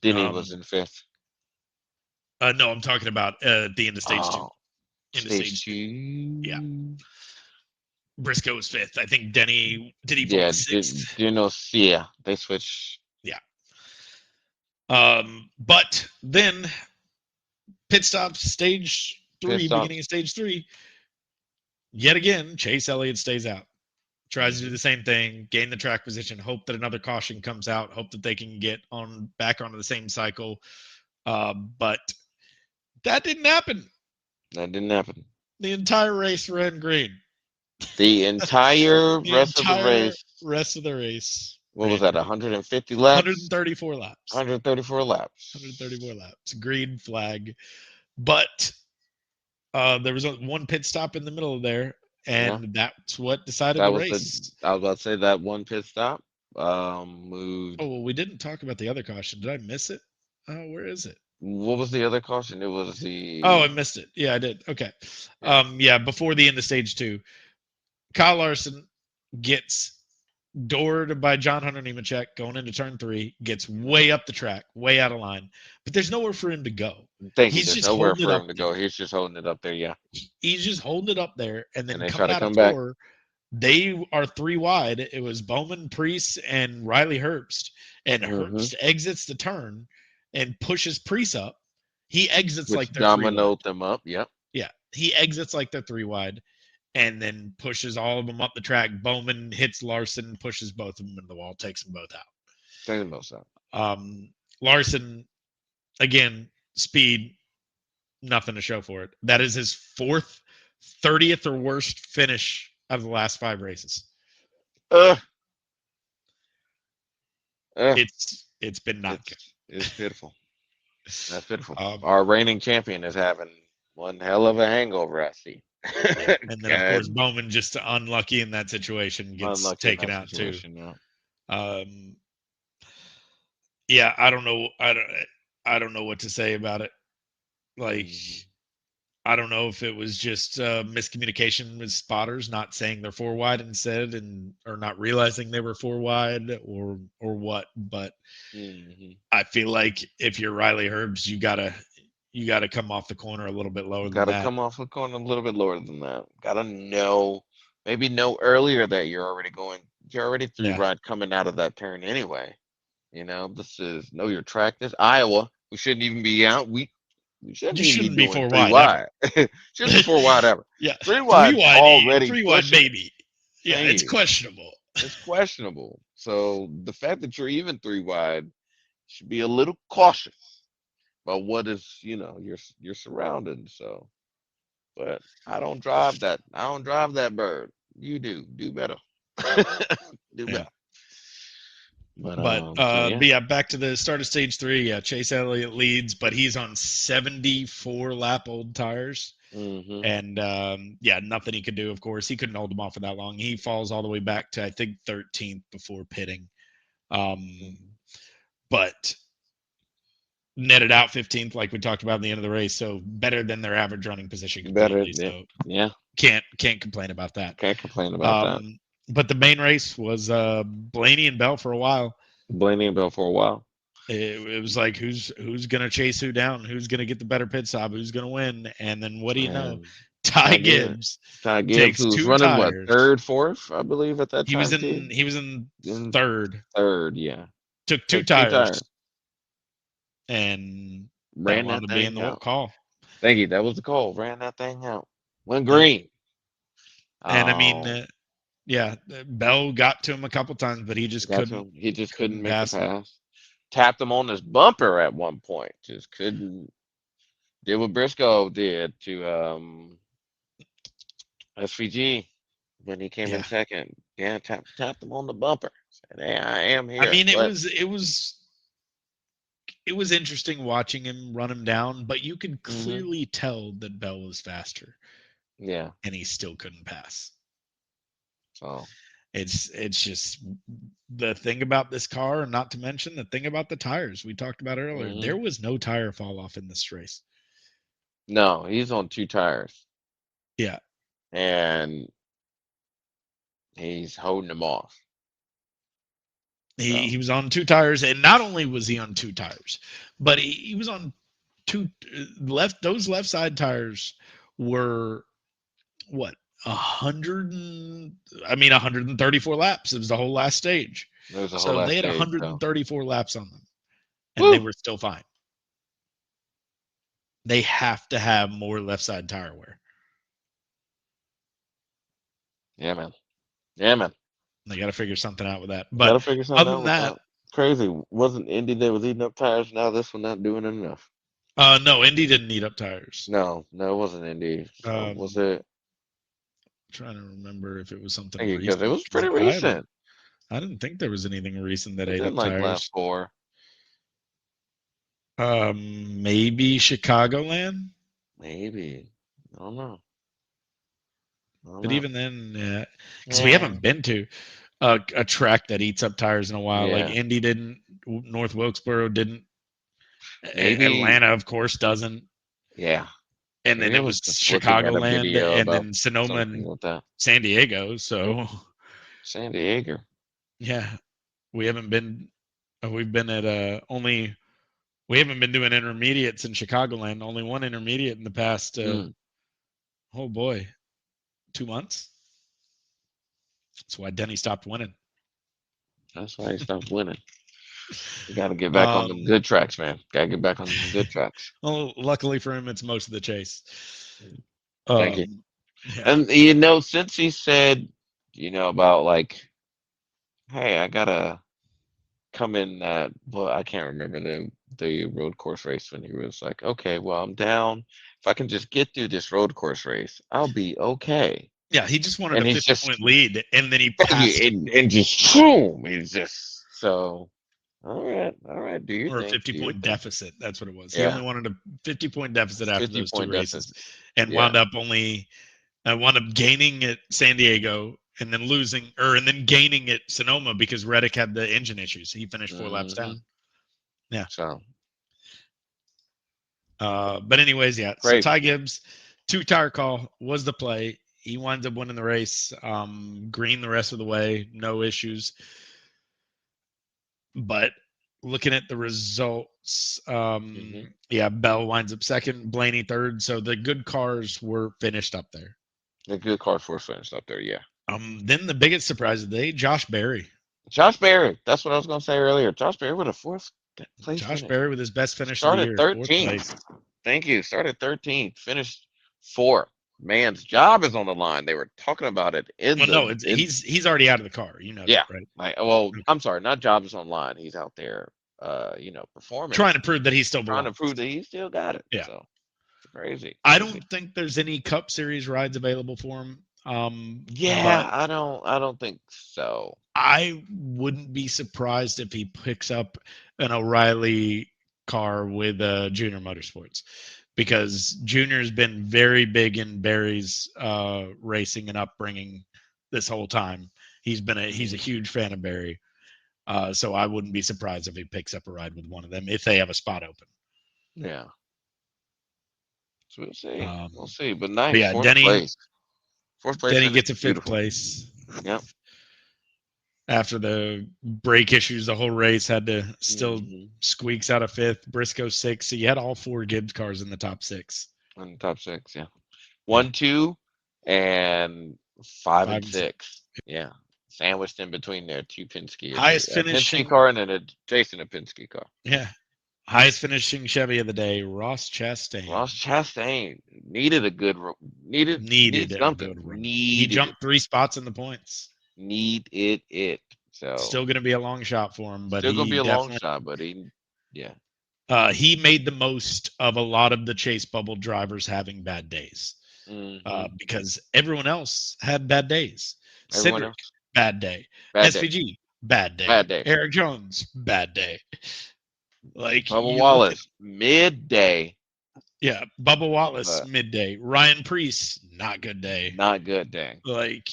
Denny was Um, in fifth. no, I'm talking about at the end of stage two. Oh, Into stage stage two. Yeah. two. Briscoe was fifth. I think Denny did he fall Yeah, to sixth? yeah, they switched Yeah. But then pit stop stage pit three, beginning stops. of stage three, yet again, Chase Elliott stays out. Tries to do Hmm the same thing, gain the track position, hope that another caution comes out, hope that they can get on back onto the same cycle. But that didn't happen. That didn't happen. The entire race ran green. The entire The rest of the entire race, rest of the race what was ran that, green. 150 laps? 134 laps. 134 134 laps. laps. Green flag. But there was one pit stop in the middle of there, Yeah, and that's what decided that the was the, race. I was about to say that one pit stop moved. Oh, well, we didn't talk about the other caution. Did I miss it? Oh, where is it? What was the other caution? It was Oh, I the, missed it. Yeah, I did. Okay. yeah. Yeah, before the end of stage two, Kyle Larson gets doored by John Hunter Nemechek going into turn three, gets way up the track, way out of line, but there's nowhere for him to go. Thank you. He's There's just nowhere holding it for up him to there. go. He's just holding it up there. Yeah. He's just holding it up there, and And then they try coming to out of come back. four, they are three wide. It was Bowman, Priest, and Riley Herbst, and Hmm Herbst exits the turn and pushes Priest up. He exits like Which they're three wide. dominoed them up. Yep. Yeah, he exits like they're three wide, and then pushes all of them up the track. Bowman hits Larson, pushes both of them into the wall, takes them both out. Take the most out. Larson, again, speed, nothing to show for it. That is his fourth 30th or worst finish out of the last five races. Uh, uh, It's been not good. it's pitiful. That's pitiful. Um, Our reigning champion is having one hell of a hangover, I see. yeah, and then of course God, Bowman, just unlucky in that situation, gets unlucky in taken that out too. situation. Yeah. Um, yeah, I don't know. I don't know what to say about it. Like, Mhm. I don't know if it was just miscommunication with spotters not saying they're four wide instead, and or not realizing they were four wide, or what. But Mhm. I feel like if you're Riley Herbs, you gotta come off the corner a little bit lower than Gotta that. come off the corner a little bit lower than that. Gotta know, maybe know earlier that you're already three Yeah, ride coming out of that turn anyway. This is know your track. This Iowa. We shouldn't even be out. We shouldn't you even be shouldn't be doing four three wide ever. wide. Shouldn't be four wide ever. Yeah, Three wide's already three wide, pushing it. maybe. Yeah, Thank it's you. questionable. It's questionable. So the fact that you're even three wide should be a little cautious about what is, your surroundings. So, but I don't drive that bird. You do. Do better. Do Yeah. better. But But yeah. yeah, back to the start of stage three. Yeah, Chase Elliott leads, but he's on 74 lap old tires. Hmm And yeah, nothing he could do. Of course, he couldn't hold him off for that long. He falls all the way back to I think 13th before pitting. Um, hmm but netted out 15th, like we talked about in the end of the race. So better than their average running position Better. completely. Yeah. So Yeah. can't complain about that. Can't complain about that. Um, but the main race was Blaney and Bell for a while. Blaney and Bell for a while. It was like who's gonna chase who down, who's gonna get the better pit stop, who's gonna win, and then what do you know? And Ty Ty Gibbs, Gibbs Ty Gibbs, takes who was two running what tires. third, fourth, I believe at that He was time in too. he was in In third. third, yeah. Took two Take two tires, tires, and that ran wound that up being thing the out. call. Thank you. That was the call. Ran that thing out. Went Yep. green. And I mean, Um, yeah, Bell got to him a couple times, but he just got to him. He just couldn't couldn't make the pass him. pass. Tapped him on his bumper at one point. Just couldn't. Did what Briscoe did to SVG when he came in Yeah, second. Yeah, tapped him on the bumper. Said, "Hey, I am I here." mean, But it was interesting watching him run him down, but you could hmm clearly tell that Bell was faster, yeah. and he still couldn't pass. So It's just the thing about this car, and not to mention the thing about the tires we talked about earlier. hmm There was no tire fall off in this race. no, he's on two tires Yeah, and he's holding them off. he So was on two tires, and not only was he on two tires, but he was on two left. Those left side tires were what 134 laps. It was the whole last stage, there's a whole so they last had stage. So 134 laps on them, and they woo, were still fine. They have to have more left side tire wear. yeah, man. Yeah, man. They got to figure something out with that. But Got to figure something other out than with that, that. Crazy. Wasn't Indy that was eating up tires? Now this one not doing enough. no, Indy didn't need up tires. No, no, it wasn't Indy. So was Um, it? trying to remember if it was something Because it recent was because pretty recent. I didn't think there was anything recent that ate Within up like last tires. 4. Maybe Chicagoland, Maybe. I don't know. I don't but know. even then, because we Yeah. haven't been to a track that eats up tires in a while. Like Yeah. Indy didn't, North Wilkesboro didn't, Maybe. Atlanta of course doesn't, Yeah. and then Maybe I it was was just looking at a Chicagoland, video and about then Sonoma something and with that. San Diego. So San Diego. yeah, we haven't been. We've been at only. We haven't been doing intermediates in Chicagoland. Only one intermediate in the past. Mm, Oh boy, 2 months. That's why Denny stopped winning. that's why he stopped winning. You got to get back on them Um, good tracks, man. Got to get back on them good tracks. well, luckily for him, it's most of the chase. Thank you. Um, yeah, And since he said, about like, hey, I gotta come in that, well, I can't remember the road course race when he was like, okay, well, I'm down. If I can just get through this road course race, I'll be okay. yeah. He just wanted a And he's 50 point just lead, and then he thank you, passed him, and just boom, he's just so all right, do your or a thing, 50 do your point thing. deficit. That's what it was. He only Yeah, wanted a 50 point deficit after 50 those two point races, deficit. and Yeah. wound up only I wound up gaining at San Diego and then losing, and then gaining at Sonoma because Reddick had the engine issues. He finished 4 laps down. hmm Yeah. So But anyways, yeah. So crazy. Ty Gibbs, two tire call was the play. He winds up winning the race. Green the rest of the way, no issues. But looking at the results, hmm yeah, Bell winds up second, Blaney third. So the good cars were finished up there. A good car force finished up there. Yeah. Then the biggest surprise of the day, Josh Berry. Josh Berry. That's what I was gonna say earlier. Josh Berry with a fourth place Josh finish. Berry with his best finish of the Started year, fourth 13th. place. Thank you. Started 13th. Finished fourth. Man's job is on the line. They were talking about it in Well, no, the it's in he's already out of the car. You know that, yeah. right? Like, well, Okay. I'm sorry, not job is online. He's out there, performing, Trying to prove that he still trying to belongs. prove that he still got it. Yeah. So crazy, I crazy. don't think there's any Cup Series rides available for him. But Yeah, I don't think so. I wouldn't be surprised if he picks up an O'Reilly car with Junior Motorsports because Junior's been very big in Barry's racing and upbringing this whole time. He's a hmm huge fan of Barry. So I wouldn't be surprised if he picks up a ride with one of them if they have a spot open. Yeah. So we'll see. We'll Um, see. But but nice. yeah, Fourth place. Fourth place Denny finish gets a is fifth beautiful. place. Yep. after the brake issues, the whole race had to still Hmm. squeaks out of fifth, Briscoe sixth. So you had all four Gibbs cars in the top six. In the top six, yeah. Yeah, 1, 2, and 5 five and and six. 6. Yeah. Sandwiched in between there, two Penske, Highest a Penske finishing, car and then a Jason a Penske car. yeah, highest finishing Chevy of the day, Ross Chastain. Ross Chastain needed a good Needed needed a something. good run. He Needed it. jumped three spots in the points. Needed it. So Still going to be a long shot for him, but still gonna he be a long definitely shot, but yeah. he made the most of a lot of the chase bubble drivers having bad days Hmm. because everyone else had bad days. Everyone Cindric, else, bad day. bad day, SVG, bad day. bad day. Eric Jones, bad day. Like Bubba you look at Wallace, midday, yeah, Bubba Wallace, but midday. Ryan Priest, not good day. not good day. Like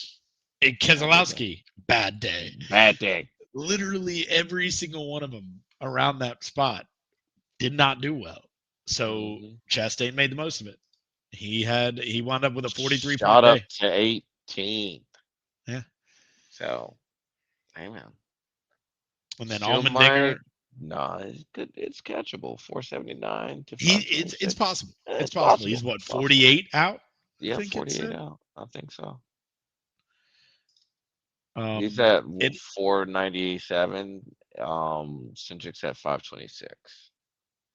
Not good day. Keselowski, bad day. Bad day. Literally every single one of them around that spot did not do well. So Hmm. Chastain made the most of it. He wound up with a 43 point Shot up day. to 18. Yeah. So, hey man, And then still might. Allmendinger, Nah, it's good. It's catchable. 479 to it's 526. possible. It's It's possible. He's possible. what, It's possible. 48 out, I Yeah, think it 48 said. out. I think so. He's Um at it 497. Cindric's at 526.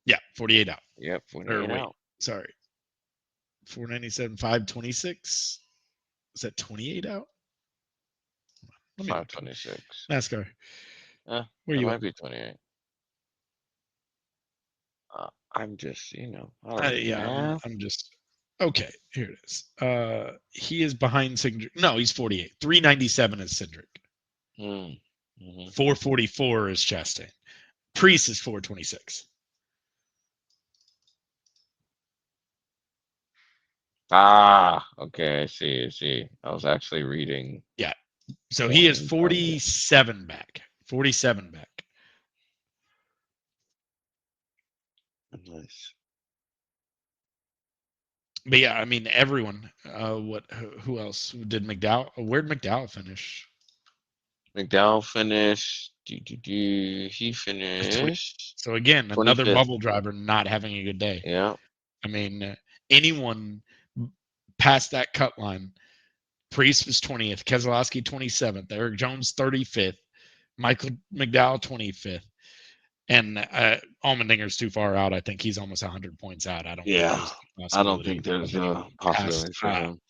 yeah, 48 out. Yep, Or 48 wait, out. sorry. 497, 526. Is that 28 out? Let me look. 526. NASCAR. Where That you might at? be 28. I'm just, I don't do Yeah, math. I'm just okay. Here it is. He is behind Cindric. No, he's 48. 397 is Cindric. Mm. Hmm. 444 is Chastain. Priest is 426. Ah, okay. I see. I see. I was actually reading Yeah. So he is points. 47 back. 47 back. Nice. But yeah, I mean everyone. What? Who else? Did McDowell? Where'd McDowell finish? McDowell finished. He 20. finished So again, another 25th. bubble driver not having a good day. Yeah. I mean, anyone past that cut line. Priest was 20th. Keselowski 27th. Eric Jones 35th. Michael McDowell 25th. And Allmendinger's too far out. I think he's almost 100 points out. I don't think Yeah. there's a I don't possibility think there's of a anyone possibility past. for him.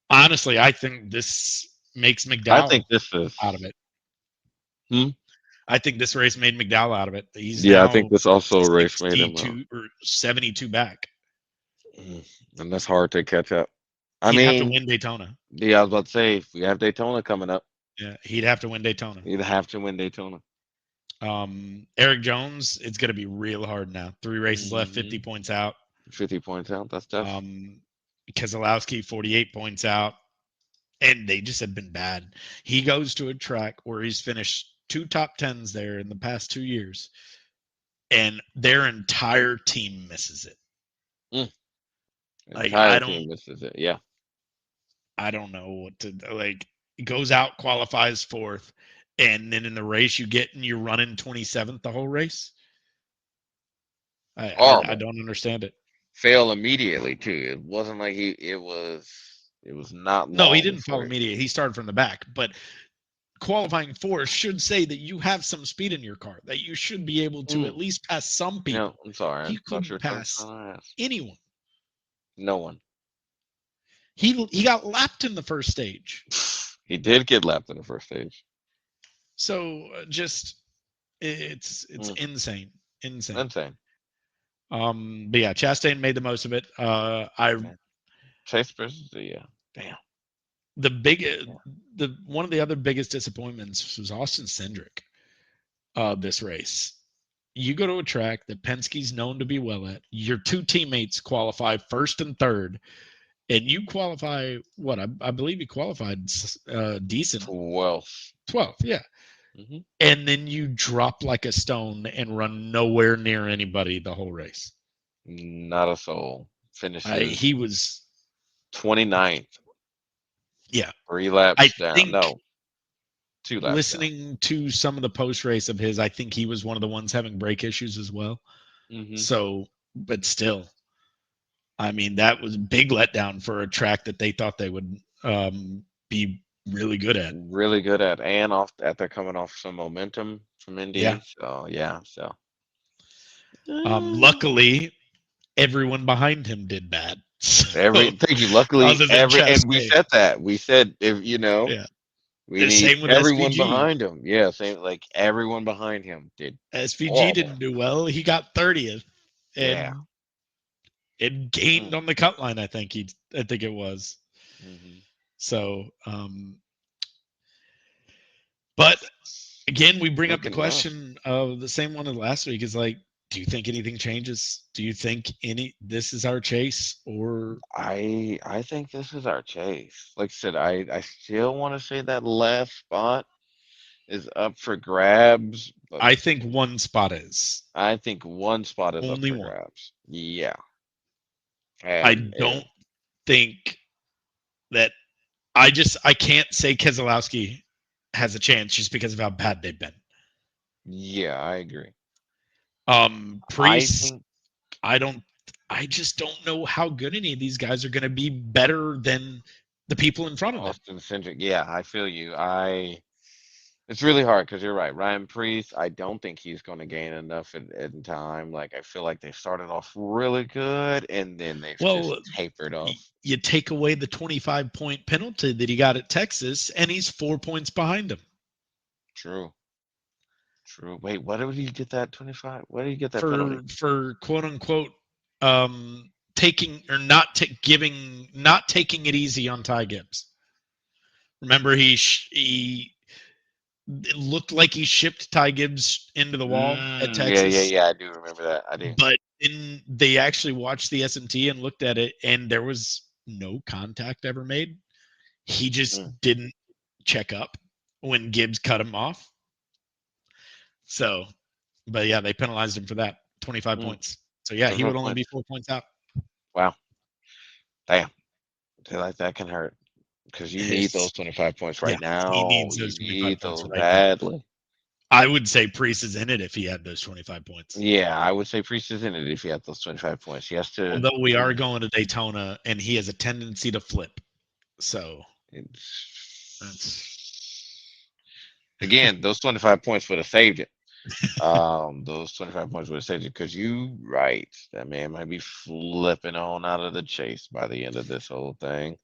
Honestly, I think this makes I think McDowell this is. out of it. Hmm? I think this race made McDowell out of it. He's Yeah, I think now this also race made him out. 62 or 72 back. And that's hard to catch up. I He'd have to mean, win Daytona. yeah, I was about to say, if we have Daytona coming up, Yeah, he'd have to win Daytona. you'd have to win Daytona. Eric Jones, it's going to be real hard now. 3 races left, 50 Hmm. points out. 50 points out. That's tough. Keselowski, 48 points out. And they just have been bad. He goes to a track where he's finished 2 top 10s there in the past 2 years, and their entire team misses it. Mm. Like Entire team misses it. Yeah. I don't know what to like. He goes out, qualifies fourth, and then in the race you get and you're running 27th the whole race. I Horrible. don't understand it. Fail immediately too. It wasn't like it was not No, he long didn't before fall immediately. He started from the back, but qualifying fourth should say that you have some speed in your car, that you should be able to mm. at least pass some people. I'm sorry. I He thought you couldn't were talking pass about ass. anyone. No one. He got lapped in the first stage. He did get lapped in the first stage. So just it's Mm. insane, insane. Insane. But yeah, Chastain made the most of it. Yeah. Chase versus yeah. Damn. The big Yeah. the one of the other biggest disappointments was Austin Cindric. This race. You go to a track that Penske's known to be well at. Your two teammates qualify first and third, and you qualify what? I believe you qualified decent 12th. 12th, yeah. Mm-hmm. And then you drop like a stone and run nowhere near anybody the whole race. Not a soul. Finishes He was 29th. yeah. 3 I laps down. think No. 2 laps down. listening to some of the post race of his, I think he was one of the ones having brake issues as well. Hmm. So, but still, I mean, that was a big letdown for a track that they thought they would be really good at. Really good at, and off after coming off some momentum from Yeah. Indy. So yeah, so uh, Luckily, everyone behind him did bad. So, thank you. Luckily, other than and we Chastain, said that. We said if yeah. we The need same with everyone SVG. behind him. Yeah, same like everyone behind him did SVG horrible. didn't do well. He got 30th Yeah. and it gained Mm, on the cut line. I think it was. hmm. So, but again, we bring up the Looking rough. question of the same one as last week is like, do you think anything changes? Do you think this is our chase or I think this is our chase. Like I said, I still want to say that last spot is up for grabs, but I think one spot is I think one spot is up only for one. grabs. Yeah, I and don't think that I can't say Keselowski has a chance just because of how bad they've been. yeah, I agree. I Priest, think I don't I just don't know how good any of these guys are going to be better than the people in front of them. Austin Cindric. Yeah, I feel you. It's really hard because you're right. Ryan Priest, I don't think he's going to gain enough in time. Like I feel like they started off really good and then they've just Well, tapered off. you take away the 25-point penalty that he got at Texas, and he's 4 points behind him True. True. Wait, what did he get that 25? What did he get that penalty? for quote unquote taking or not taking it easy on Ty Gibbs. Remember, he it looked like he shipped Ty Gibbs into the wall at Yeah, yeah, Texas, yeah. I do remember that. I do. but they actually watched the SMT and looked at it, and there was no contact ever made. He Mm, just didn't check up when Gibbs cut him off. So, but yeah, they penalized him for that 25 mm. points. So yeah, he 25 would only be points. 4 points out. Wow. Damn. I feel like that can hurt because you need those It's, 25 points yeah, right he now. needs You those 25 need points those right now. badly. I would say Priest is in it if he had those 25 points. Yeah, I would say Priest is in it if he had those 25 points. He has to. Although we are He, going to Daytona and he has a tendency to flip. So that's it's, again, those 25 points would have saved it. Those 25 points would have saved it because you right. That man might be flipping on out of the chase by the end of this whole thing.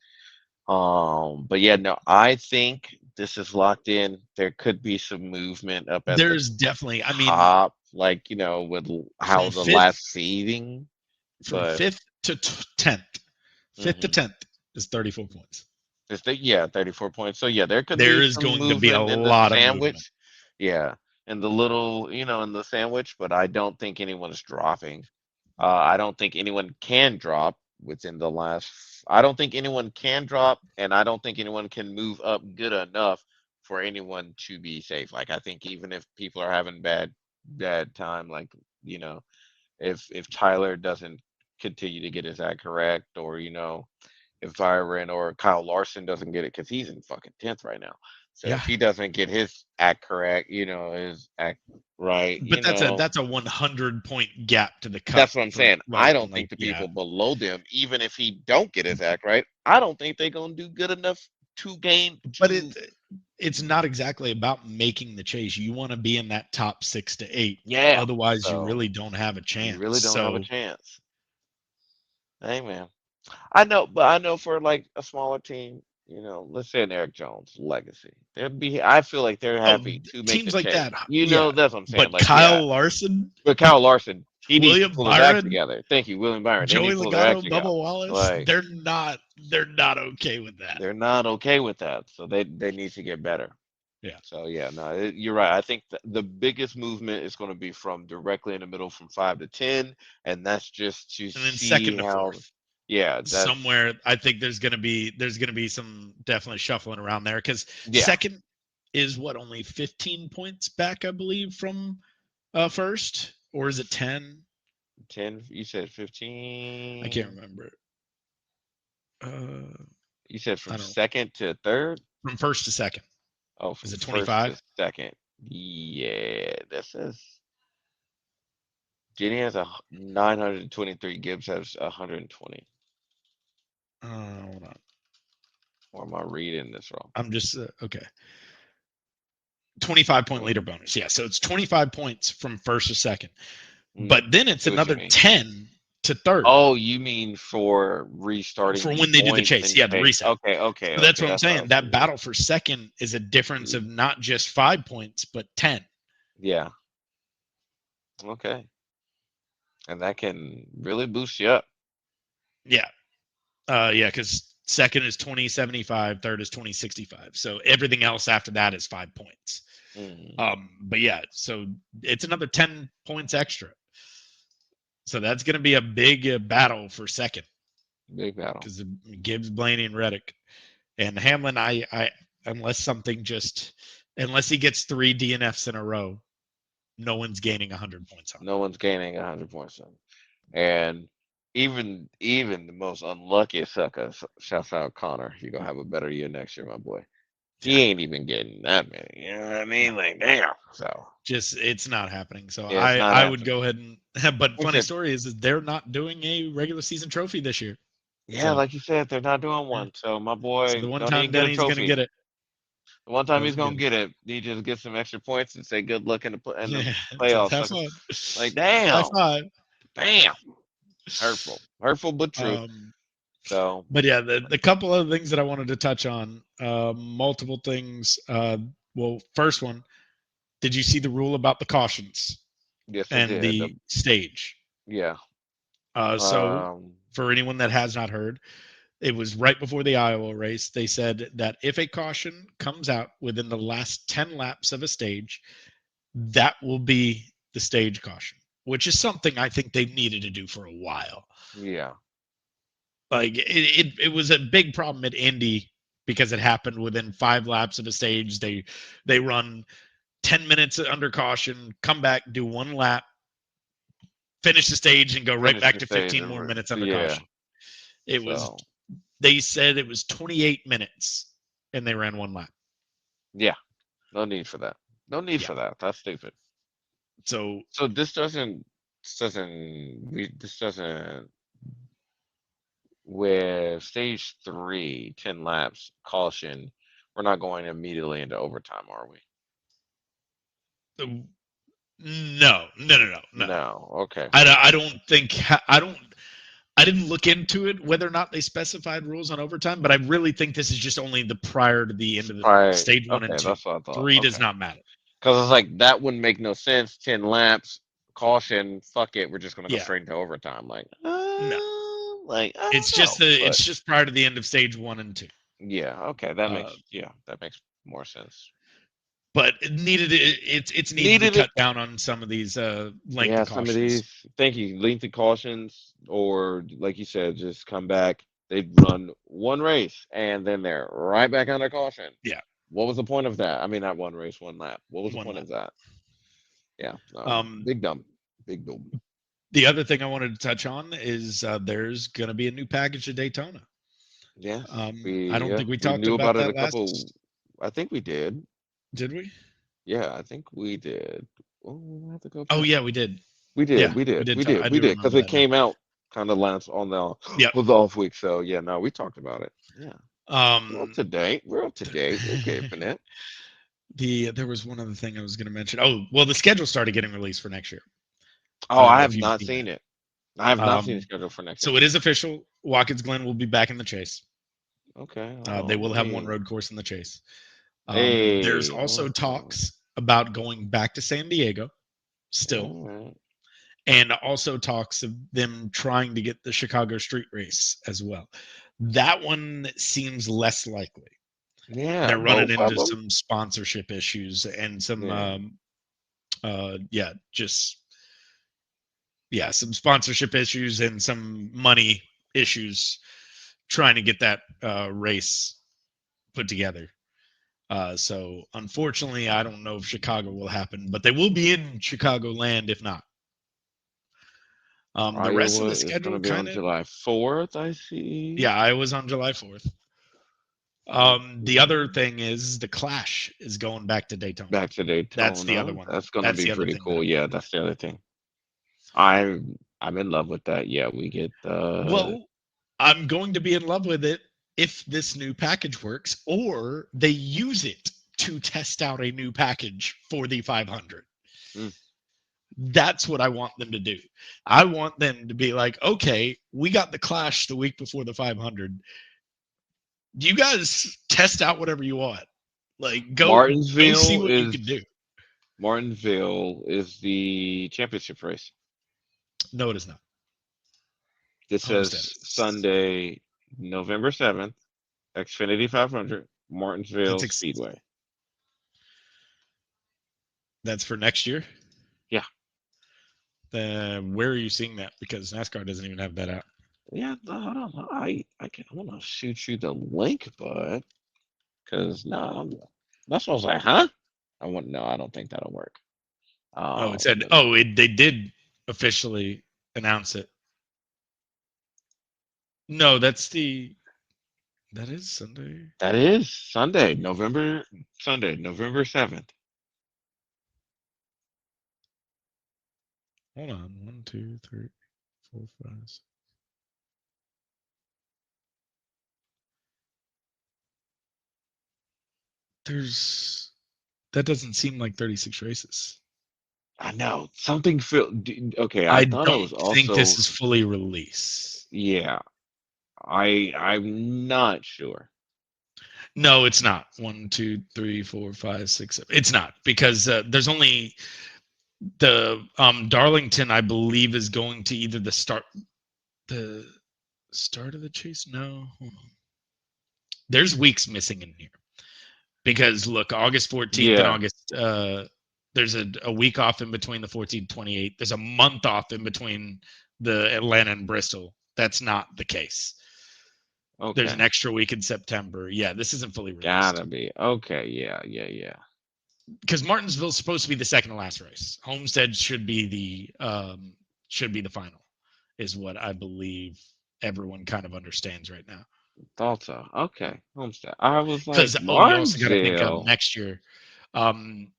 But yeah, no, I think this is locked in. There could be some movement up at the there's definitely, I mean, top, like, with how from the fifth last seeding, from but fifth to 10th, fifth to hmm 10th is 34 points. yeah, 34 points. So yeah, there could There be is some going to be a movement in the lot of movement. sandwich. Yeah, in the little, in the sandwich, but I don't think anyone's dropping. I don't think anyone can drop within the last. I don't think anyone can drop, and I don't think anyone can move up good enough for anyone to be safe. Like I think even if people are having bad time, like you know, if Tyler doesn't continue to get his act correct, or if Byron or Kyle Larson doesn't get it because he's in fucking 10th right now. So Yeah. if he doesn't get his act correct, his act right, But that's a 100-point gap to the cup that's what I'm for saying. I well, don't like think the yeah. people below them, even if he don't get his act right, I don't think they're gonna do good enough to gain But to. it's not exactly about making the chase. You want to be in that top 6 to 8. Yeah. Otherwise, you So really don't have a you chance. really don't have a So chance. Hey man. I know, but I know for like a smaller team, let's say an Eric Jones legacy. I feel like they're oh, happy to make the teams like chase. that, yeah. That's what I'm saying. But Like, yeah. Kyle Larson, But Kyle Larson, he needs to William pull his act Byron, together. Thank you, William Byron. They need Joey to pull their act Logano, Bubba together. Wallace, Like they're not okay with that. they're not okay with that. So they need to get better. Yeah. So yeah, no, you're right. I think the biggest movement is going to be from directly in the middle from 5 to 10, and that's just to And then see second to how. fourth. Yeah, that's Somewhere I think there's gonna be some definitely shuffling around there because yeah. second is what only 15 points back, I believe, from first, or is it 10? 10. You said I can't 15. remember. Uh, You said I from don't second to third. from first to second. Oh, Is from it first to 25? second. Yeah, this is. Jenny has 923. Gibbs has 120. Hold on. Or am I reading this wrong? I'm just okay. 25-point Oh, leader bonus. Yeah, so it's 25 points from first to second. But then I it's see what you another mean. 10 to third Oh, you mean for restarting for when they do the points chase. and Yeah, the chase? reset. Okay, okay, So that's okay. what I'm That's what I saying. was That confused. battle for second is a difference of not just 5 points, but 10. Yeah. Okay. And that can really boost you up. Yeah. Yeah, because second is 2075, third is 2065. So everything else after that is 5 points. Mm, But yeah, so it's another 10 points extra. So that's going to be a big battle for second big battle. because Gibbs, Blaney, and Reddick and Hamlin. Unless something just unless he gets 3 DNFs in a row, no one's gaining 100 points on him. No one's gaining 100 points on him. And even the most unlucky sucker, shouts out Connor. You're gonna have a better year next year, my boy. Yeah, He ain't even getting that many. You know what I no, mean? Like, damn. So just it's not happening. So yeah, it's not I would happening. go ahead and. But Like I funny said, story is they're not doing a regular season trophy this year. yeah, So like you said, they're not doing yeah. one. So my So boy the one don't even time get a Denny's gonna trophy. get it, The one time he's don't gonna get it. get it, he just gets some extra points and say good luck in the Yeah, it says playoffs, have sucker. fun. Like, High damn, five. damn, hurtful, hurtful but true. Um, So but yeah, the couple of things that I wanted to touch on, multiple things. Well, first one, did you see the rule about the cautions yes, I and did. the stage? Yeah. So Um. for anyone that has not heard, it was right before the Iowa race. They said that if a caution comes out within the last 10 laps of a stage, that will be the stage caution, which is something I think they've needed to do for a while. Yeah. Like it was a big problem at Indy because it happened within 5 laps of a stage. They run 10 minutes under caution, come back, do one lap, finish the stage, and go right Finish back the to stage. 15 more minutes under Yeah. caution. It was So they said it was 28 minutes and they ran one lap. yeah. No need for that. No need Yeah. for that. That's stupid. So So this doesn't with stage 3, 10 laps caution. We're not going immediately into overtime, are we? no, no, no, no, no. No. Okay. I don't think I don't I didn't look into it whether or not they specified rules on overtime, but I really think this is just only the prior to the end of the Right. stage one and Okay. two. That's what I thought. Three does Okay. not matter. Because it's like that wouldn't make no sense. 10 laps, caution, fuck it. We're just gonna go Yeah, straight into overtime. no. Like I don't know. But It's just prior to the end of stage one and two. yeah, okay, Uh, that makes more sense. but it's needed to Needed it. cut down on some of these lengthy Yeah, some of cautions. these. Thank you. Lengthy cautions, or like you said, just come back. They run one race and then they're right back under caution. Yeah, What was the point of that? I mean, not one race, one lap. What was the one point lap. of that? Yeah, Um, big dumb, big dumb. the other thing I wanted to touch on is there's going to be a new package at Daytona. Yes, we I don't yeah think we we talked knew about about it that a couple. last. I think we did. Did we? Yeah, I think we did. Oh, we'll have to go Oh back. yeah, we did. We did, Yeah, we we did, did. we did, I we do did, because remember it that now. came out kind of last on the Yep. was off week. So yeah, no, we talked about it. Yeah, we're up Um, to date. We're up to date. We're keeping it. there was one other thing I was going to mention. Oh, well, the schedule started getting released for next year. Oh, I don't I know have if you've not seen seen that. it. I have not seen the Um, schedule for next year. so it is official. Watkins Glen will be back in the chase. Okay, They hold will on. have one road course in the chase. There's Hey, also hold on. talks about going back to San Diego still, All right. and also talks of them trying to get the Chicago street race as well. That one seems less likely. Yeah, They're running both of into them. some sponsorship issues and some, Yeah. yeah, just yeah, some sponsorship issues and some money issues trying to get that race put together. So unfortunately, I don't know if Chicago will happen, but they will be in Chicago land if not. The rest of Iowa the is going to schedule be kind on of July 4th, I see. yeah, I was on July 4th. The other thing is the Clash is going back to Daytona. Back to That's the other Daytona. one. That's gonna That's be the other pretty thing that cool. I'm Yeah, looking at. that's the other thing. I'm in love with that. Yeah, we get the Well, I'm going to be in love with it if this new package works, or they use it to test out a new package for the 500. mm, That's what I want them to do. I want them to be like, okay, we got the Clash the week before the 500. You guys test out whatever you want. Like, go see Martinsville what you is can do. the championship race. No, it is not. This Homestead says is. Sunday, November 7th, Xfinity 500, That's Martinsville ex- Speedway. that's for next year. Yeah, Where are you seeing that? Because NASCAR doesn't even have that out. yeah. Hold on. I want to shoot you the link, bud. Because no, that's what I was like, huh? I want no. I don't think that'll work. Oh, it said. But Oh, they did officially announce it. No, that is Sunday. that is Sunday, November 7th. Hold on. One, two, three, four, five. There's that doesn't seem like 36 races. I know something feel okay. I I thought it don't was think this also is fully released. yeah. I'm not sure. No, it's not. One, two, three, four, five, six, seven. It's not because there's only the Darlington, I believe, is going to either the start of the chase. No, hold on. There's weeks missing in here because look, August 14th and Yeah. August. There's a week off in between the 14th 28th. There's a month off in between the Atlanta and Bristol. That's not the case. There's an Okay. extra week in September. Yeah, this isn't fully released Gotta be okay. Yeah. Yeah. Yeah. because Martinsville's supposed to be the second to last race. Homestead should be the final, is what I believe everyone kind of understands right now. Thought so. Okay. Homestead. I was like Because you also got to think of Martinsville. next year. Um,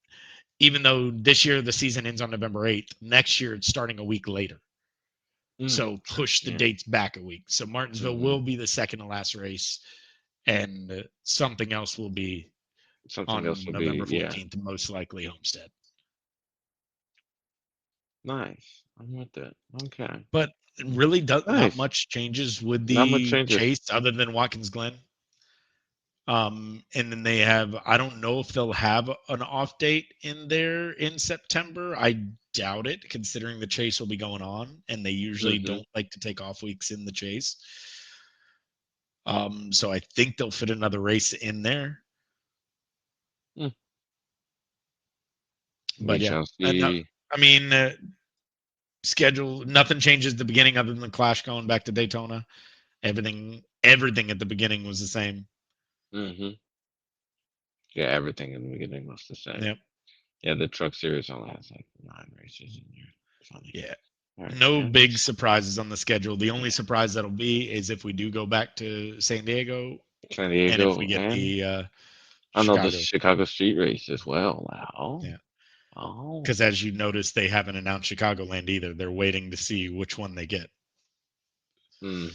Even though this year the season ends on November 8th, next year it's starting a week later. Mm, So push the yeah. dates back a week. So Martinsville Hmm. will be the second to last race, and something else will be Something else on would November be yeah. 14th, most likely Homestead. Nice. I'm with it. Okay. But really, not Nice. much changes with Not much the changes. chase other than Watkins Glen. And then they have, I don't know if they'll have an off date in there in September. I doubt it, considering the chase will be going on, and they usually Hmm. don't like to take off weeks in the chase. So I think they'll fit another race in there. Mm. We But yeah, shall and see. I mean, schedule nothing changes at the beginning other than the Clash going back to Daytona. Everything at the beginning was the same. Hmm. Yeah, everything in the beginning was the same. Yep. Yeah, the truck series only has like 9 races in here. Funny. Yeah. All right, No big next. surprises on the schedule. The only Yeah, surprise that'll be is if we do go back to San Diego San and if we Diego, get and the I know the Chicago. Chicago Street Race as well. Oh, Yeah. oh. Because as you notice, they haven't announced Chicagoland either. They're waiting to see which one they get. Hmm.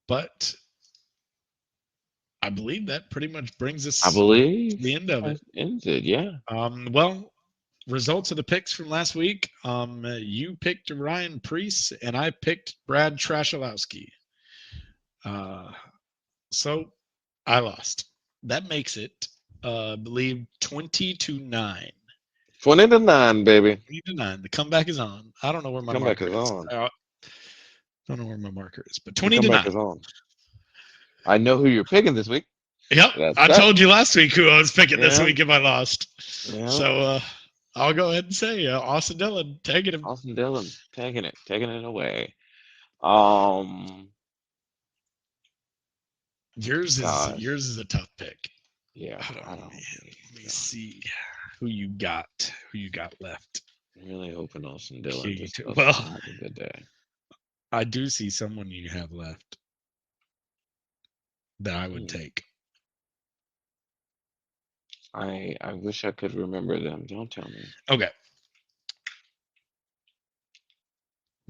But I believe that pretty much brings I us to believe the end of that it. ends it. Yeah. Well, results of the picks from last week. You picked Ryan Preece and I picked Brad Trashalowski. Uh, so I lost. That makes it, I believe, 20-9. 20-9, baby. 20-9. The comeback is on. I don't know where The my comeback marker is is. on. I don't know where my marker is, but The 20 to comeback 9. is on. I know who you're picking this week. Yep. That's I that. told you last week who I was picking this Yeah. week if I lost. Yeah. So I'll go ahead and say Austin Dillon taking him. Austin Dillon taking it away. Um, gosh. Yours is a tough pick. Yeah, Hold on, I don't. let me see who you got left. I'm really hoping Austin Dillon Okay, just doesn't well, have a good day. I do see someone you have left. that I would Hmm. take. I wish I could remember them. Don't tell me. Okay.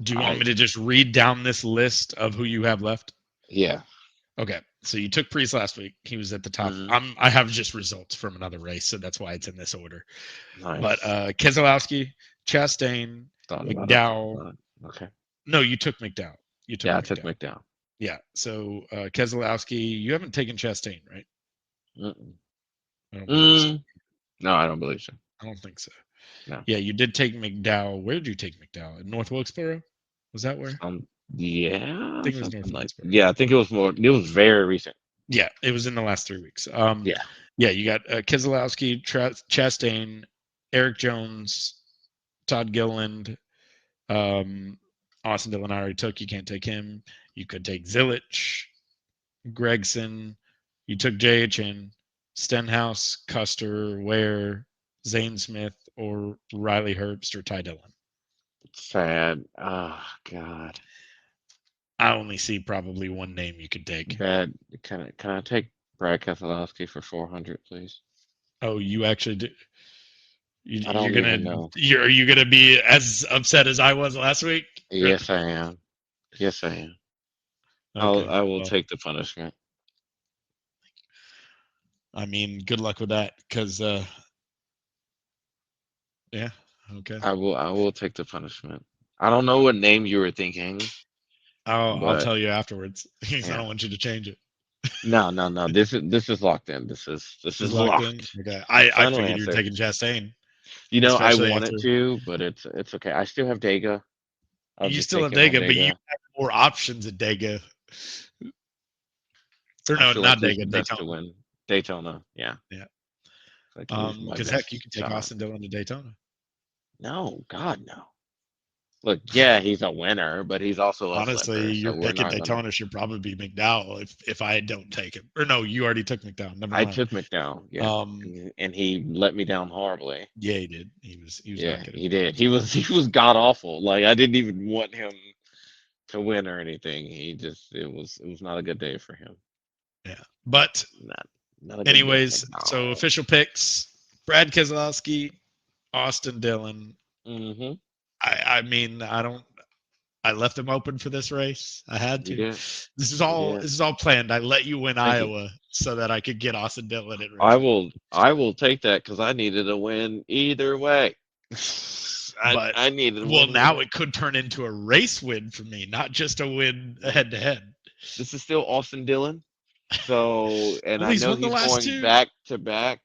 Do you want I me to just read down this list of who you have left? Yeah. Okay. So you took Priest last week. He was at the top. Hmm. I have just results from another race, so that's why it's in this order. But Nice. Keselowski, Chastain, Thought about it. Thought McDowell. about it. Okay. No, you took McDowell. You took Yeah, I took McDowell. McDowell. Yeah. So Keselowski, you haven't taken Chastain, right? Mm-mm. I don't believe so. Mm. No, I don't believe so. I don't think so. No. Yeah, you did take McDowell. Where did you take McDowell? In North Wilkesboro? Was that where? I Yeah, think it was North something like. Wilkesboro. Yeah, I think it was more. It was very recent. Yeah, it was in the last 3 weeks. Yeah. Yeah, you got Keselowski, Chastain, Eric Jones, Todd Gilliland, um, Austin Dillon I already took. You can't take him. You could take Zilich, Gregson. You took JHN, Stenhouse, Custer, Ware, Zane Smith, or Riley Herbst or Ty Dillon. Sad. Oh God. I only see probably one name you could take. Bad. Can I take Brad Keselowski for 400, please? Oh, you actually do. I You're don't gonna even know. are you gonna be as upset as I was last week? Yes, I am. Yes, I am. Okay, I will well, take the punishment. I mean, good luck with that, because yeah, okay. I will take the punishment. I don't know what name you were thinking, I'll but tell you afterwards because I yeah. don't want you to change it. No, no, no. This is locked in. This Is is locked in. locked. Okay, I Final figured you were answer. taking Chastain, You know, I especially wanted after to, but it's okay. I still have Dega. I'll you just still take have him on Dega, but you Dega. have more options at Dega. Or I no, feel like not he's the Dega, best Daytona. to win Daytona. Yeah, Yeah. like he's my Because heck, you best can take shot. Austin Dillon to Daytona. No, God, no. Look, yeah, he's a winner, but he's also a Honestly, flipper. So your we're pick at not gonna. Daytona should probably be McDowell if I don't take him. Or no, you already took McDowell. Never I mind. took McDowell, yeah, Um, and he let me down horribly. yeah, he did. He was Yeah, not good at he all. did. He was god awful. Like I didn't even want him to win or anything. He just it was not a good day for him. Yeah. But Not not a good day at anyways, so all. official picks: Brad Keselowski, Austin Dillon. Hmm. I mean, I don't. I left them open for this race. I had You to. did. This is You all. did. This is all planned. I let you win Thank you. Iowa so that I could get Austin Dillon at Richmond. I will take that because I needed a win either way. But I needed a well, win either now way. it could turn into a race win for me, not just a win head to head. This is still Austin Dillon. So, and Well, I he's know won the he's last going two. back to back,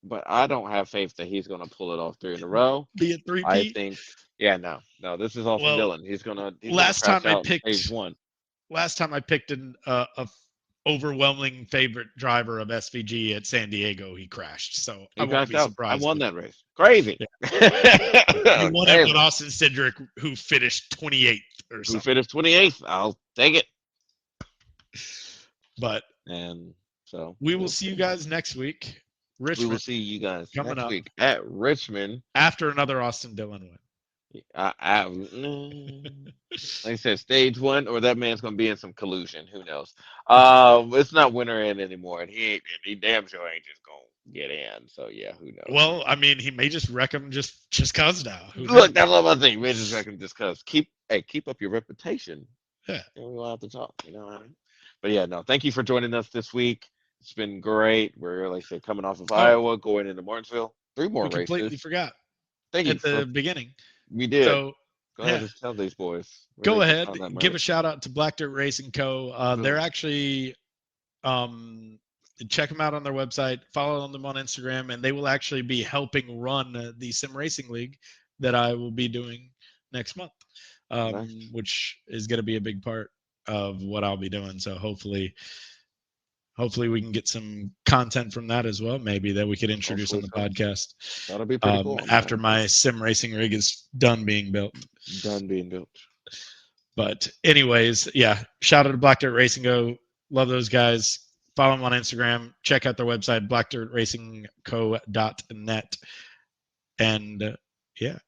but I don't have faith that he's going to pull it off three in a row. Be a three I P. think, yeah, no, no, this is Austin Well, Dillon. He's gonna last crash time I out in stage picked one. last time I picked a overwhelming favorite driver of SVG at San Diego, he crashed. So I He won't crashed be out. I surprised won if that race. Crazy, yeah. You won it with crazy. Austin Cindric, who finished 28th or Who something. finished 28th? I'll take it. But And so we will we'll see you see. guess next week. We will Richmond see you guys coming next up week at Richmond. after another Austin Dillon win. Like I said, stage one, or that man's gonna be in some collusion. Who knows? It's not winter in anymore, and he damn sure ain't just gonna get in. So yeah, who knows? Well, I mean, he may just wreck him just cause now. Who Look, knows? that's what I'm saying. Man, just reckon just cause keep up your reputation, Yeah. and we will have to talk. You know what I mean? But yeah, no. Thank you for joining us this week. It's been great. We're like I said, coming off of Oh, Iowa, going into Martinsville. Three more we completely races. forgot Thank you at for the beginning. we did. So, Go ahead yeah, and tell these boys where go they can ahead, find that give a merch. shout out to Black Dirt Racing Co. They're Boom. actually um, check them out on their website, follow them on Instagram, and they will actually be helping run the Sim Racing League that I will be doing next month, Nice. which is going to be a big part of what I'll be doing. So hopefully we can get some content from that as well, maybe that we could introduce on Hopefully the so. podcast That'll be pretty cool. I'm after down for my sim racing rig is done being built. done being built. But anyways, yeah, shout out to Black Dirt Racing Go. Love those guys. Follow them on Instagram. Check out their website, blackdirtracingco.net. And yeah,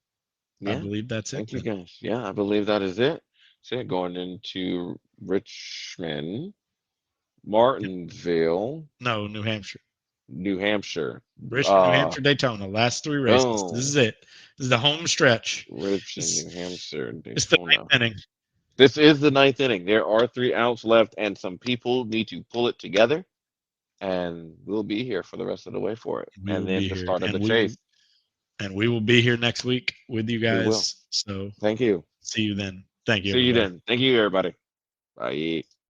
I Yeah. believe that's it Thank you then. guys. Yeah, I believe that is it. That's it. Going into Richmond. Martinsville, No, New Hampshire. New Hampshire. Richmond, New Hampshire, Daytona. Last 3 races. This Boom. is it. This is the home stretch. Richmond, It's, New Hampshire, it's the Daytona. ninth inning. This is the ninth inning. There are 3 outs left, and some people need to pull it together. And we'll be here for the rest of the way for it. We And will then be the here, start of the chase. and we will be here next week with you We will. guys. So Thank you. see you then. Thank you, See you everybody. then. Thank you, everybody. Bye.